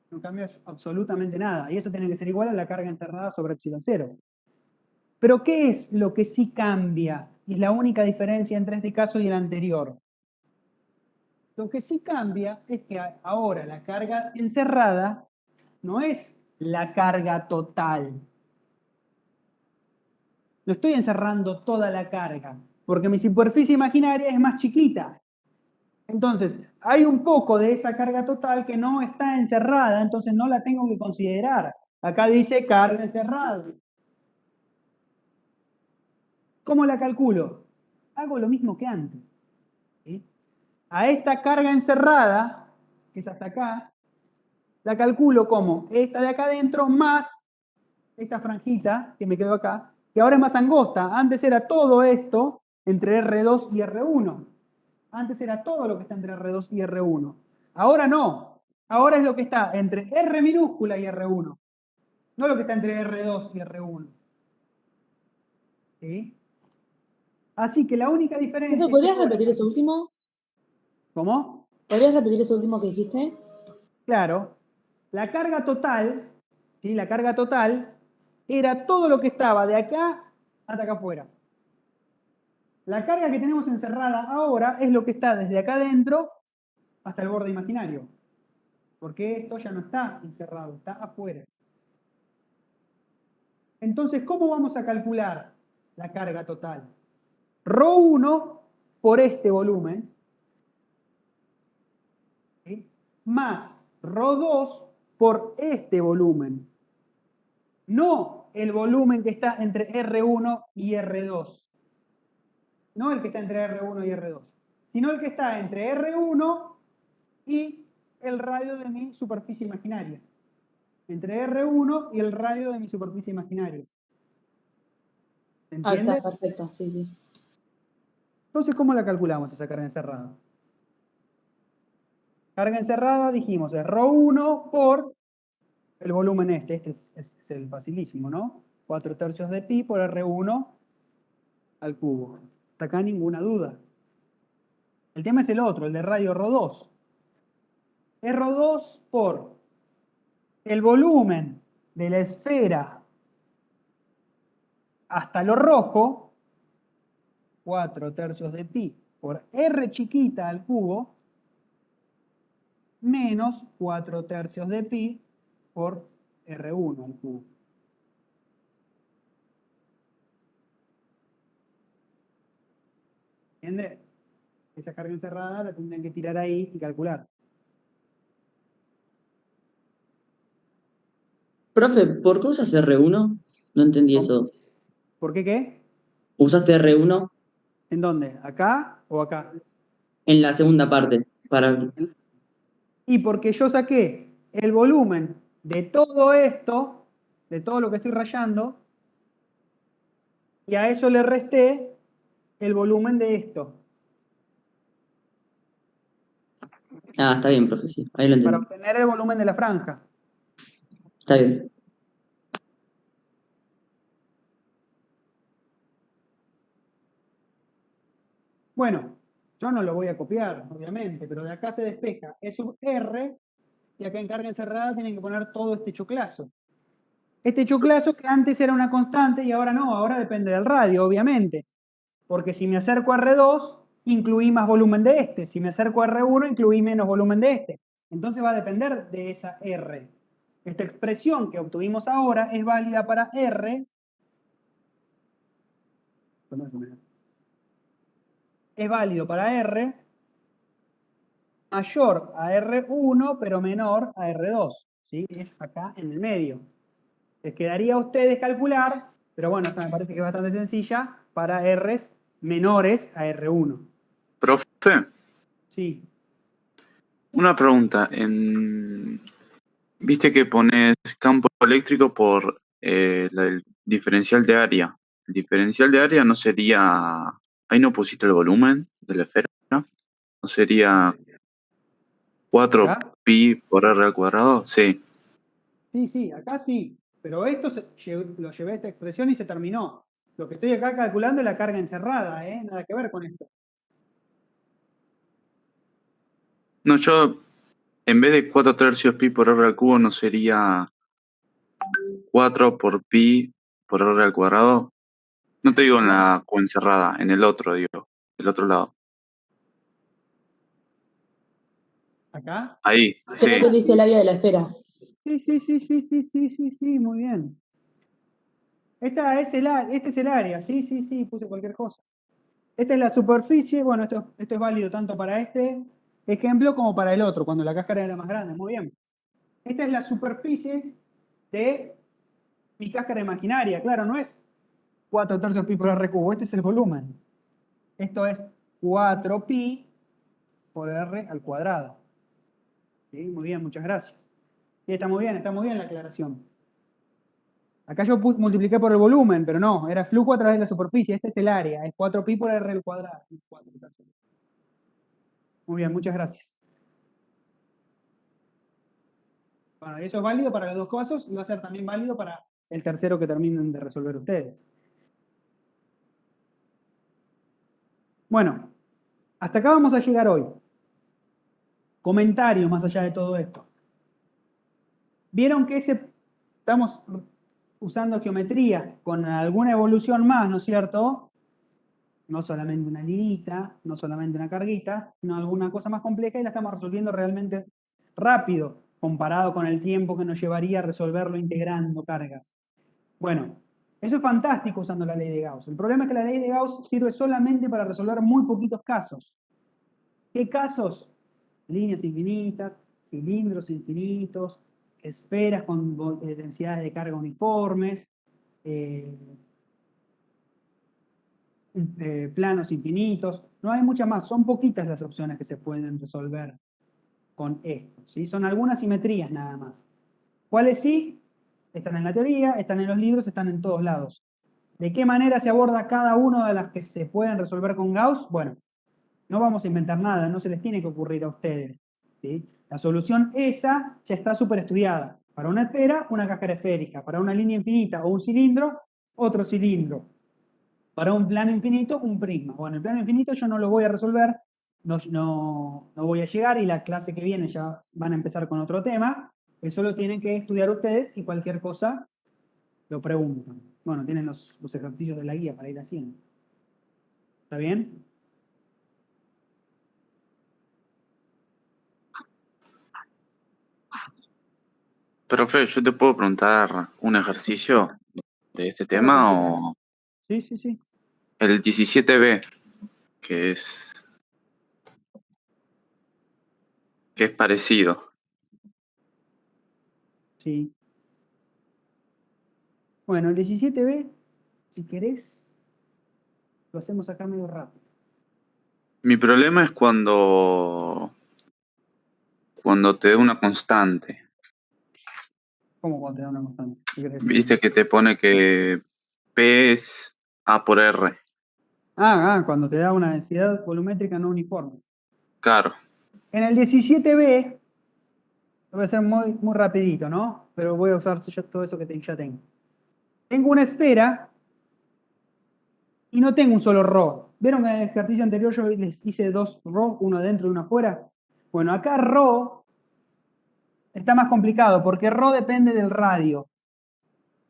No cambia absolutamente nada. Y eso tiene que ser igual a la carga encerrada sobre epsilon 0. Pero ¿qué es lo que sí cambia? Y es la única diferencia entre este caso y el anterior. Lo que sí cambia es que ahora la carga encerrada no es la carga total. No estoy encerrando toda la carga, porque mi superficie imaginaria es más chiquita. Entonces, hay un poco de esa carga total que no está encerrada, entonces no la tengo que considerar. Acá dice carga encerrada. ¿Cómo la calculo? Hago lo mismo que antes. ¿Sí? A esta carga encerrada, que es hasta acá, la calculo como esta de acá adentro más esta franjita que me quedó acá, que ahora es más angosta. Antes era todo esto entre R2 y R1. Antes era todo lo que está entre R2 y R1. Ahora no. ahora es lo que está entre R minúscula y R1. No lo que está entre R2 y R1. ¿Sí? Así que la única diferencia... Profe, ¿podrías repetir eso último? ¿Cómo? ¿Podrías repetir eso último que dijiste? Claro. La carga total, ¿sí? La carga total era todo lo que estaba de acá hasta acá afuera. La carga que tenemos encerrada ahora es lo que está desde acá adentro hasta el borde imaginario. Porque esto ya no está encerrado, está afuera. Entonces, ¿cómo vamos a calcular la carga total? Ρ1 por este volumen, ¿sí? Más Ρ2 por este volumen. No el volumen que está entre R1 y R2. No el que está entre R1 y R2. Sino el que está entre R1 y el radio de mi superficie imaginaria. Entre R1 y el radio de mi superficie imaginaria. ¿Se Ahí entiende? está, perfecto, sí, sí. Entonces, ¿cómo la calculamos esa carga encerrada? Carga encerrada, dijimos, es Ρ1 por el volumen este es el facilísimo, ¿no? 4/3 de pi por R1 al cubo. Hasta acá ninguna duda. El tema es el otro, el de radio Ρ2. Es Ρ2 por el volumen de la esfera hasta lo rojo, 4/3 de pi por R chiquita al cubo, menos 4/3 de pi por R1 al cubo. ¿Entiende? Esa carga encerrada la tendrían que tirar ahí y calcular. Profe, ¿por qué usas R1? No entendí eso. ¿Por qué qué? ¿Usaste R1 ¿En dónde? ¿Acá o acá? en la segunda parte? Y porque yo saqué el volumen de todo esto, de todo lo que estoy rayando, y a eso le resté el volumen de esto, Ah, está bien, profe, sí. Ahí lo para entendí. obtener el volumen de la franja. Está bien. Bueno, yo no lo voy a copiar, obviamente, pero de acá se despeja E sub R, y acá en carga encerrada tienen que poner todo este choclazo. Este choclazo que antes era una constante y ahora no, ahora depende del radio, obviamente. Porque si me acerco a R2, incluí más volumen de este. Si me acerco a R1, incluí menos volumen de este. Entonces va a depender de esa R. Esta expresión que obtuvimos ahora es válida para R. Es válido para R mayor a R1, pero menor a R2. ¿Sí? Es acá en el medio. Les quedaría a ustedes calcular, pero bueno, esa me parece que es bastante sencilla, para R's menores a R1. Profe, Sí. una pregunta. Viste que pones campo eléctrico por el diferencial de área. El diferencial de área no sería... Ahí no pusiste el volumen de la esfera. ¿No sería 4 ¿Acá? pi por r al cuadrado? Sí. Sí, acá sí. Pero esto lo llevé a esta expresión y se terminó. Lo que estoy acá calculando es la carga encerrada, ¿eh? Nada que ver con esto. No, yo en vez de 4/3 pi por r al cubo no sería 4 por pi por r al cuadrado. No te digo en la coencerrada, en el otro, digo, el otro lado. ¿Acá? Ahí, sí. Creo que dice el área de la esfera. Sí, muy bien. Este es el área, sí, puse cualquier cosa. Esta es la superficie, bueno, esto es válido tanto para este ejemplo como para el otro, cuando la cáscara era más grande, muy bien. Esta es la superficie de mi cáscara imaginaria, claro, no es 4/3 pi por r cubo, este es el volumen. Esto es 4 pi por r al cuadrado. ¿Sí? Muy bien, muchas gracias. Sí, está muy bien la aclaración. Acá yo multipliqué por el volumen, pero no, era flujo a través de la superficie. Este es el área, es 4 pi por r al cuadrado. Muy bien, muchas gracias. Bueno, eso es válido para los dos casos y va a ser también válido para el tercero que terminen de resolver ustedes. Bueno, hasta acá vamos a llegar hoy. Comentarios más allá de todo esto. Vieron que estamos usando geometría con alguna evolución más, ¿no es cierto? No solamente una linita, no solamente una carguita, sino alguna cosa más compleja y la estamos resolviendo realmente rápido comparado con el tiempo que nos llevaría a resolverlo integrando cargas. Bueno, eso es fantástico usando la ley de Gauss. El problema es que la ley de Gauss sirve solamente para resolver muy poquitos casos. ¿Qué casos? Líneas infinitas, cilindros infinitos, esferas con densidades de carga uniformes, planos infinitos. No hay muchas más, son poquitas las opciones que se pueden resolver con esto, ¿sí? Son algunas simetrías nada más. ¿Cuáles sí? Están en la teoría, están en los libros, están en todos lados. ¿De qué manera se aborda cada una de las que se pueden resolver con Gauss? Bueno, no vamos a inventar nada, no se les tiene que ocurrir a ustedes, ¿sí? La solución esa ya está súper estudiada. Para una esfera, una cáscara esférica. Para una línea infinita o un cilindro, otro cilindro. Para un plano infinito, un prisma. Bueno, el plano infinito yo no lo voy a resolver, no voy a llegar y la clase que viene ya van a empezar con otro tema. Eso lo tienen que estudiar ustedes y cualquier cosa lo preguntan. Bueno, tienen los ejercicios de la guía para ir haciendo. ¿Está bien? Profe, ¿yo te puedo preguntar un ejercicio de este Claro que tema sí. o Sí, sí, sí. el 17b, que es parecido? Sí. Bueno, el 17b, si querés, lo hacemos acá medio rápido. Mi problema es cuando te da una constante. ¿Cómo cuando te da una constante? ¿Qué querés decir? Viste que te pone que P es A por R. Cuando te da una densidad volumétrica no uniforme. Claro. En el 17b, lo voy a hacer muy, muy rapidito, ¿no? Pero voy a usar yo todo eso que ya tengo. Tengo una esfera y no tengo un solo ρ. ¿Vieron que en el ejercicio anterior yo les hice dos ρ, uno adentro y uno afuera? Bueno, acá ρ está más complicado porque ρ depende del radio.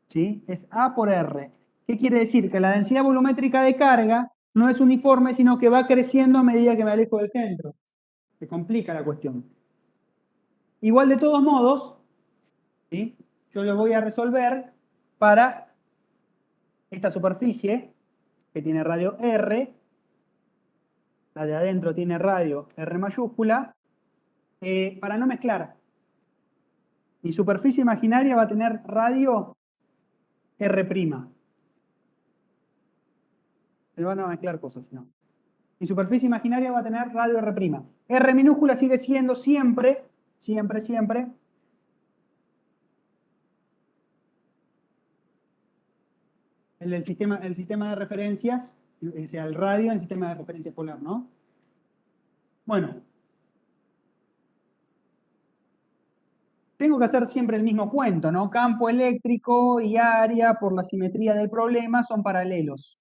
¿Sí? Es A por R. ¿Qué quiere decir? Que la densidad volumétrica de carga no es uniforme, sino que va creciendo a medida que me alejo del centro. Se complica la cuestión. Igual de todos modos, ¿sí? Yo lo voy a resolver para esta superficie que tiene radio R, la de adentro tiene radio R mayúscula, para no mezclar. Mi superficie imaginaria va a tener radio R'. Se van a mezclar cosas, ¿no? Mi superficie imaginaria va a tener radio R'. R minúscula sigue siendo siempre, siempre, el sistema de referencias, o sea, el radio en el sistema de referencia polar, ¿no? Bueno, tengo que hacer siempre el mismo cuento, ¿no? Campo eléctrico y área por la simetría del problema son paralelos.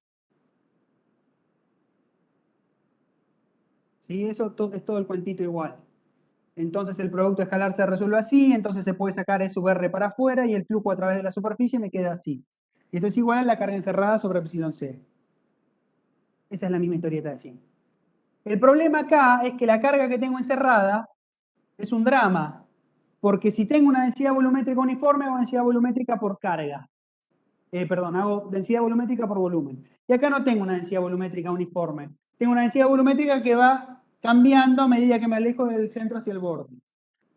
¿Sí? Eso es todo el cuentito igual. Entonces el producto escalar se resuelve así, entonces se puede sacar E sub R para afuera y el flujo a través de la superficie me queda así. Y esto es igual a la carga encerrada sobre epsilon C. Esa es la misma historieta de allí. El problema acá es que la carga que tengo encerrada es un drama, porque si tengo una densidad volumétrica uniforme, hago densidad volumétrica por carga. Hago densidad volumétrica por volumen. Y acá no tengo una densidad volumétrica uniforme. Tengo una densidad volumétrica que va cambiando a medida que me alejo del centro hacia el borde.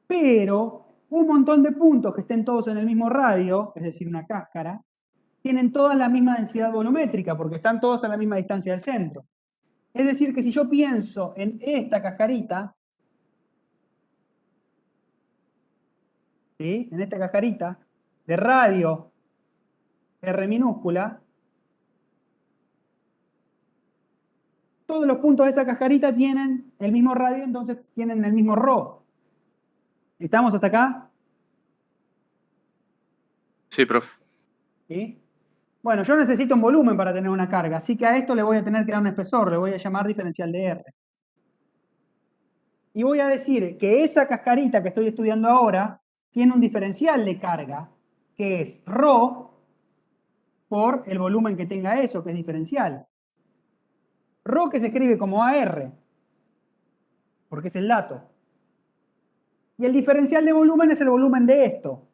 Pero un montón de puntos que estén todos en el mismo radio, es decir, una cáscara, tienen todas la misma densidad volumétrica, porque están todos a la misma distancia del centro. Es decir, que si yo pienso en esta cascarita, ¿sí? En esta cascarita de radio R minúscula, todos los puntos de esa cascarita tienen el mismo radio, entonces tienen el mismo ρ. ¿Estamos hasta acá? Sí, profe. ¿Sí? Bueno, yo necesito un volumen para tener una carga, así que a esto le voy a tener que dar un espesor, le voy a llamar diferencial de R. Y voy a decir que esa cascarita que estoy estudiando ahora tiene un diferencial de carga, que es ρ por el volumen que tenga eso, que es diferencial. Ρ que se escribe como AR, porque es el dato. Y el diferencial de volumen es el volumen de esto.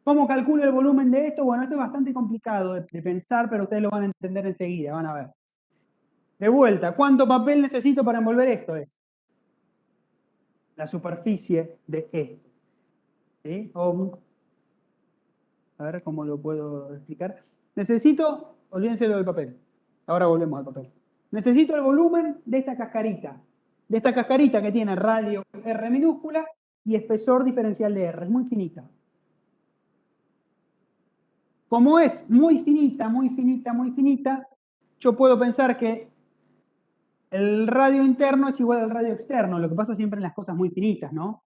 ¿Cómo calculo el volumen de esto? Bueno, esto es bastante complicado de pensar, pero ustedes lo van a entender enseguida, van a ver. De vuelta, ¿cuánto papel necesito para envolver esto? Es la superficie de esto. ¿Sí? A ver cómo lo puedo explicar. Necesito, olvídense lo del papel. Ahora volvemos al papel. Necesito el volumen de esta cascarita. De esta cascarita que tiene radio R minúscula y espesor diferencial de R. Es muy finita. Como es muy finita, muy finita, muy finita, yo puedo pensar que el radio interno es igual al radio externo. Lo que pasa siempre en las cosas muy finitas, ¿no?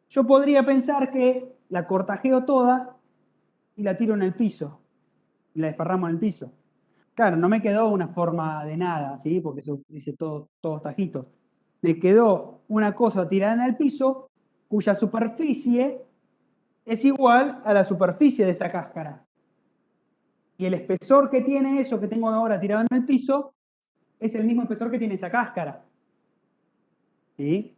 Yo podría pensar que la cortajeo toda y la tiro en el piso. Y la desparramo en el piso. Claro, no me quedó una forma de nada, ¿sí? Porque eso dice todos tajitos. Me quedó una cosa tirada en el piso cuya superficie es igual a la superficie de esta cáscara. Y el espesor que tiene eso que tengo ahora tirado en el piso es el mismo espesor que tiene esta cáscara. ¿Sí?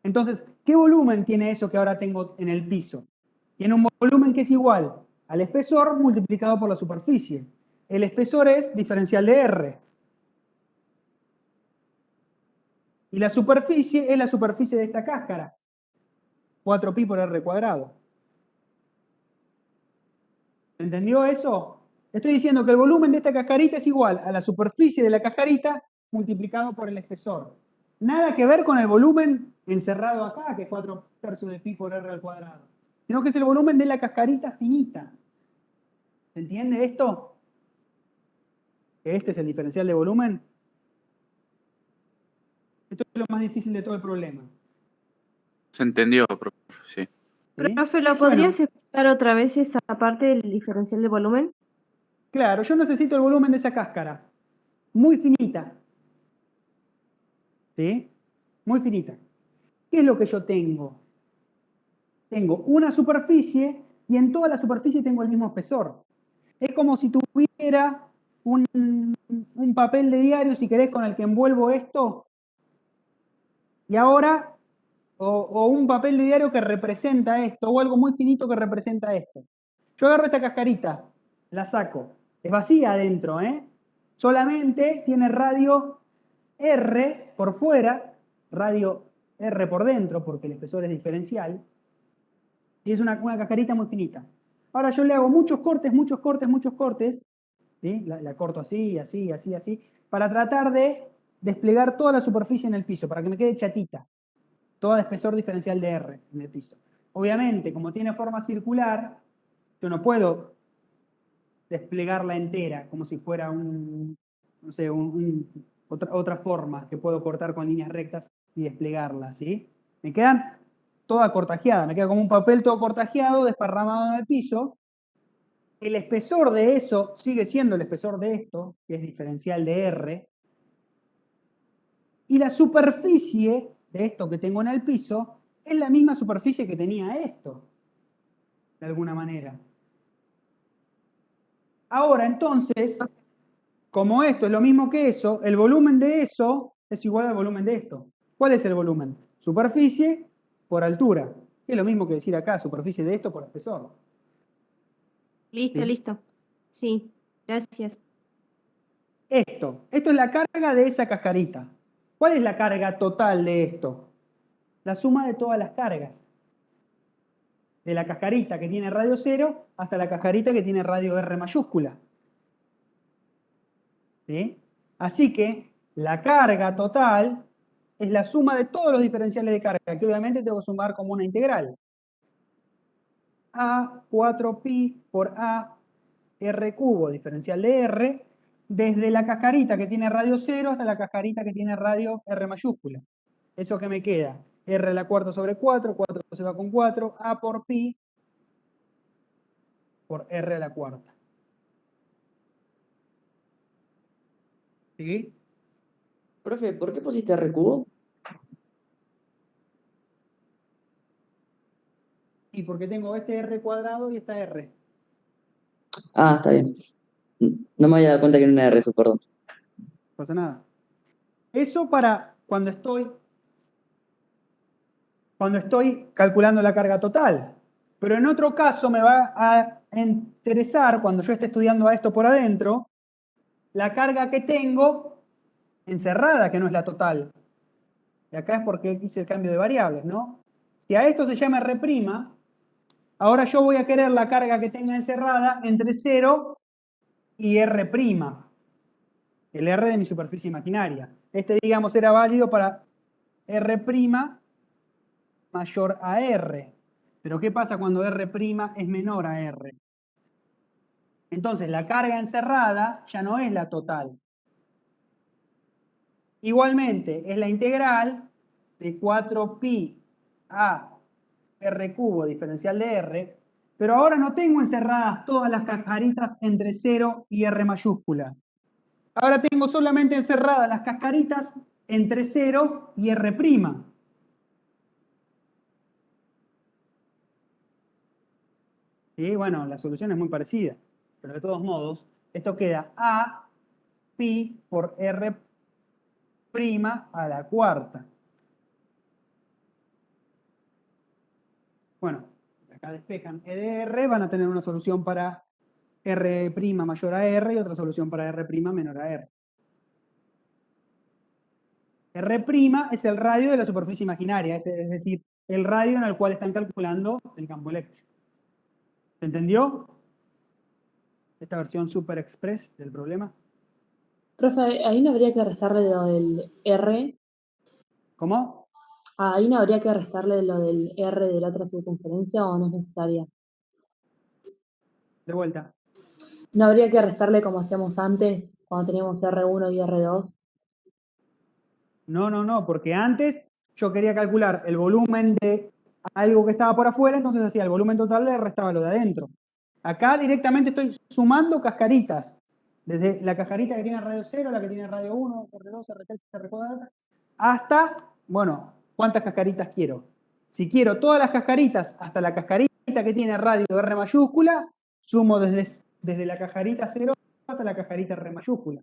Entonces, ¿qué volumen tiene eso que ahora tengo en el piso? Tiene un volumen que es igual al espesor multiplicado por la superficie. El espesor es diferencial de R. Y la superficie es la superficie de esta cáscara. 4pi por R cuadrado. ¿Entendió eso? Estoy diciendo que el volumen de esta cascarita es igual a la superficie de la cascarita multiplicado por el espesor. Nada que ver con el volumen encerrado acá, que es 4/3 de pi por R al cuadrado. Sino que es el volumen de la cascarita finita. ¿Se entiende esto? Que este es el diferencial de volumen. Esto es lo más difícil de todo el problema. Se entendió, profe, sí. ¿Sí? Profe, ¿lo Bueno, podrías explicar otra vez esa parte del diferencial de volumen? claro, yo necesito el volumen de esa cáscara. Muy finita. ¿Sí? Muy finita. ¿Qué es lo que yo tengo? Tengo una superficie y en toda la superficie tengo el mismo espesor. Es como si tuviera un papel de diario, si querés, con el que envuelvo esto. Y ahora, o un papel de diario que representa esto, o algo muy finito que representa esto. Yo agarro esta cascarita, la saco. Es vacía adentro, ¿eh? Solamente tiene radio R por fuera, radio R por dentro, porque el espesor es diferencial. Y es una cascarita muy finita. Ahora yo le hago muchos cortes, muchos cortes, muchos cortes. ¿Sí? La corto así, así, así, así, para tratar de desplegar toda la superficie en el piso, para que me quede chatita. Toda de espesor diferencial de R en el piso. Obviamente, como tiene forma circular, yo no puedo desplegarla entera, como si fuera no sé, otra forma que puedo cortar con líneas rectas y desplegarla, ¿sí? Me quedan toda cortajeada, me queda como un papel todo cortajeado, desparramado en el piso. El espesor de eso sigue siendo el espesor de esto, que es diferencial de R. Y la superficie de esto que tengo en el piso es la misma superficie que tenía esto, de alguna manera. Ahora, entonces, como esto es lo mismo que eso, el volumen de eso es igual al volumen de esto. ¿Cuál es el volumen? Superficie por altura. Es lo mismo que decir acá, superficie de esto por espesor. Listo, ¿Sí? listo. Sí, gracias. Esto es la carga de esa cascarita. ¿Cuál es la carga total de esto? La suma de todas las cargas. De la cascarita que tiene radio 0 hasta la cascarita que tiene radio R mayúscula. ¿Sí? Así que la carga total es la suma de todos los diferenciales de carga, que obviamente tengo que sumar como una integral. A 4pi por A R cubo, diferencial de R, desde la cascarita que tiene radio 0 hasta la cascarita que tiene radio R mayúscula. ¿Eso que me queda? R a la cuarta sobre 4, 4 se va con 4, A por pi por R a la cuarta. ¿Sí? Profe, ¿por qué pusiste R cubo? Y porque tengo este R cuadrado y esta R. Ah, está bien. No me había dado cuenta que era una R eso, perdón. No pasa nada. Eso para cuando estoy calculando la carga total. Pero en otro caso me va a interesar, cuando yo esté estudiando a esto por adentro, la carga que tengo encerrada, que no es la total. Y acá es porque hice el cambio de variables, ¿no? Si a esto se llama R', ahora yo voy a querer la carga que tenga encerrada entre 0 y R', el R de mi superficie imaginaria. Este, digamos, era válido para R' mayor a R. Pero ¿qué pasa cuando R' es menor a R? Entonces, la carga encerrada ya no es la total. Igualmente, es la integral de 4pi a R cubo diferencial de R, pero ahora no tengo encerradas todas las cascaritas entre 0 y R mayúscula. Ahora tengo solamente encerradas las cascaritas entre 0 y R'. Y bueno, la solución es muy parecida, pero de todos modos, esto queda a pi por R' a la cuarta. Bueno, acá despejan E de R, van a tener una solución para R' mayor a R y otra solución para R' menor a R. R' es el radio de la superficie imaginaria, es decir, el radio en el cual están calculando el campo eléctrico. ¿Se entendió? Esta versión super express del problema. Profe, ahí no habría que restarle lo del R. ¿Cómo? Ahí no habría que restarle lo del R de la otra circunferencia o no es necesaria. De vuelta. No habría que restarle como hacíamos antes, cuando teníamos R1 y R2. No, porque antes yo quería calcular el volumen de algo que estaba por afuera, entonces hacía el volumen total, le restaba lo de adentro. Acá directamente estoy sumando cascaritas. Desde la cascarita que tiene radio 0, la que tiene radio 1, R2, R3, R4, hasta, bueno, ¿cuántas cascaritas quiero? Si quiero todas las cascaritas hasta la cascarita que tiene radio R mayúscula, sumo desde la cascarita 0 hasta la cascarita R mayúscula.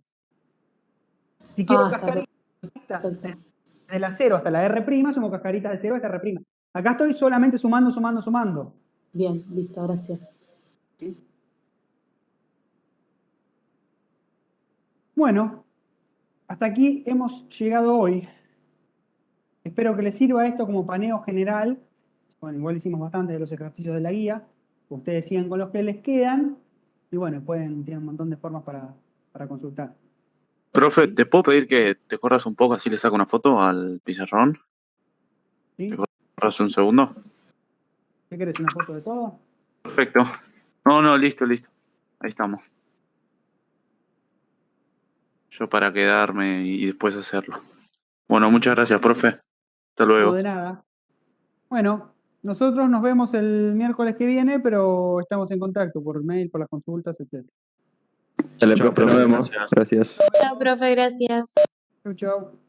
Si quiero Está cascaritas perfecto. desde la 0 hasta la R', sumo cascaritas de 0 hasta R'. Acá estoy solamente sumando. Bien, listo, gracias. ¿Sí? Bueno, hasta aquí hemos llegado hoy. Espero que les sirva esto como paneo general. Bueno, igual hicimos bastante de los ejercicios de la guía. Ustedes sigan con los que les quedan. Y bueno, tienen un montón de formas para consultar. Profe, ¿te puedo pedir que te corras un poco así le saco una foto al pizarrón? ¿Sí? ¿Te corras un segundo? ¿Qué querés? ¿Una foto de todo? Perfecto. No, listo. Ahí estamos. Yo para quedarme y después hacerlo. Bueno, muchas gracias, profe. Hasta No, luego. de nada. Bueno, nosotros nos vemos el miércoles que viene, pero estamos en contacto por mail, por las consultas, etc. Dale, Chao, profe, nos profe, vemos. gracias. Gracias. Chao, profe, gracias. Chau.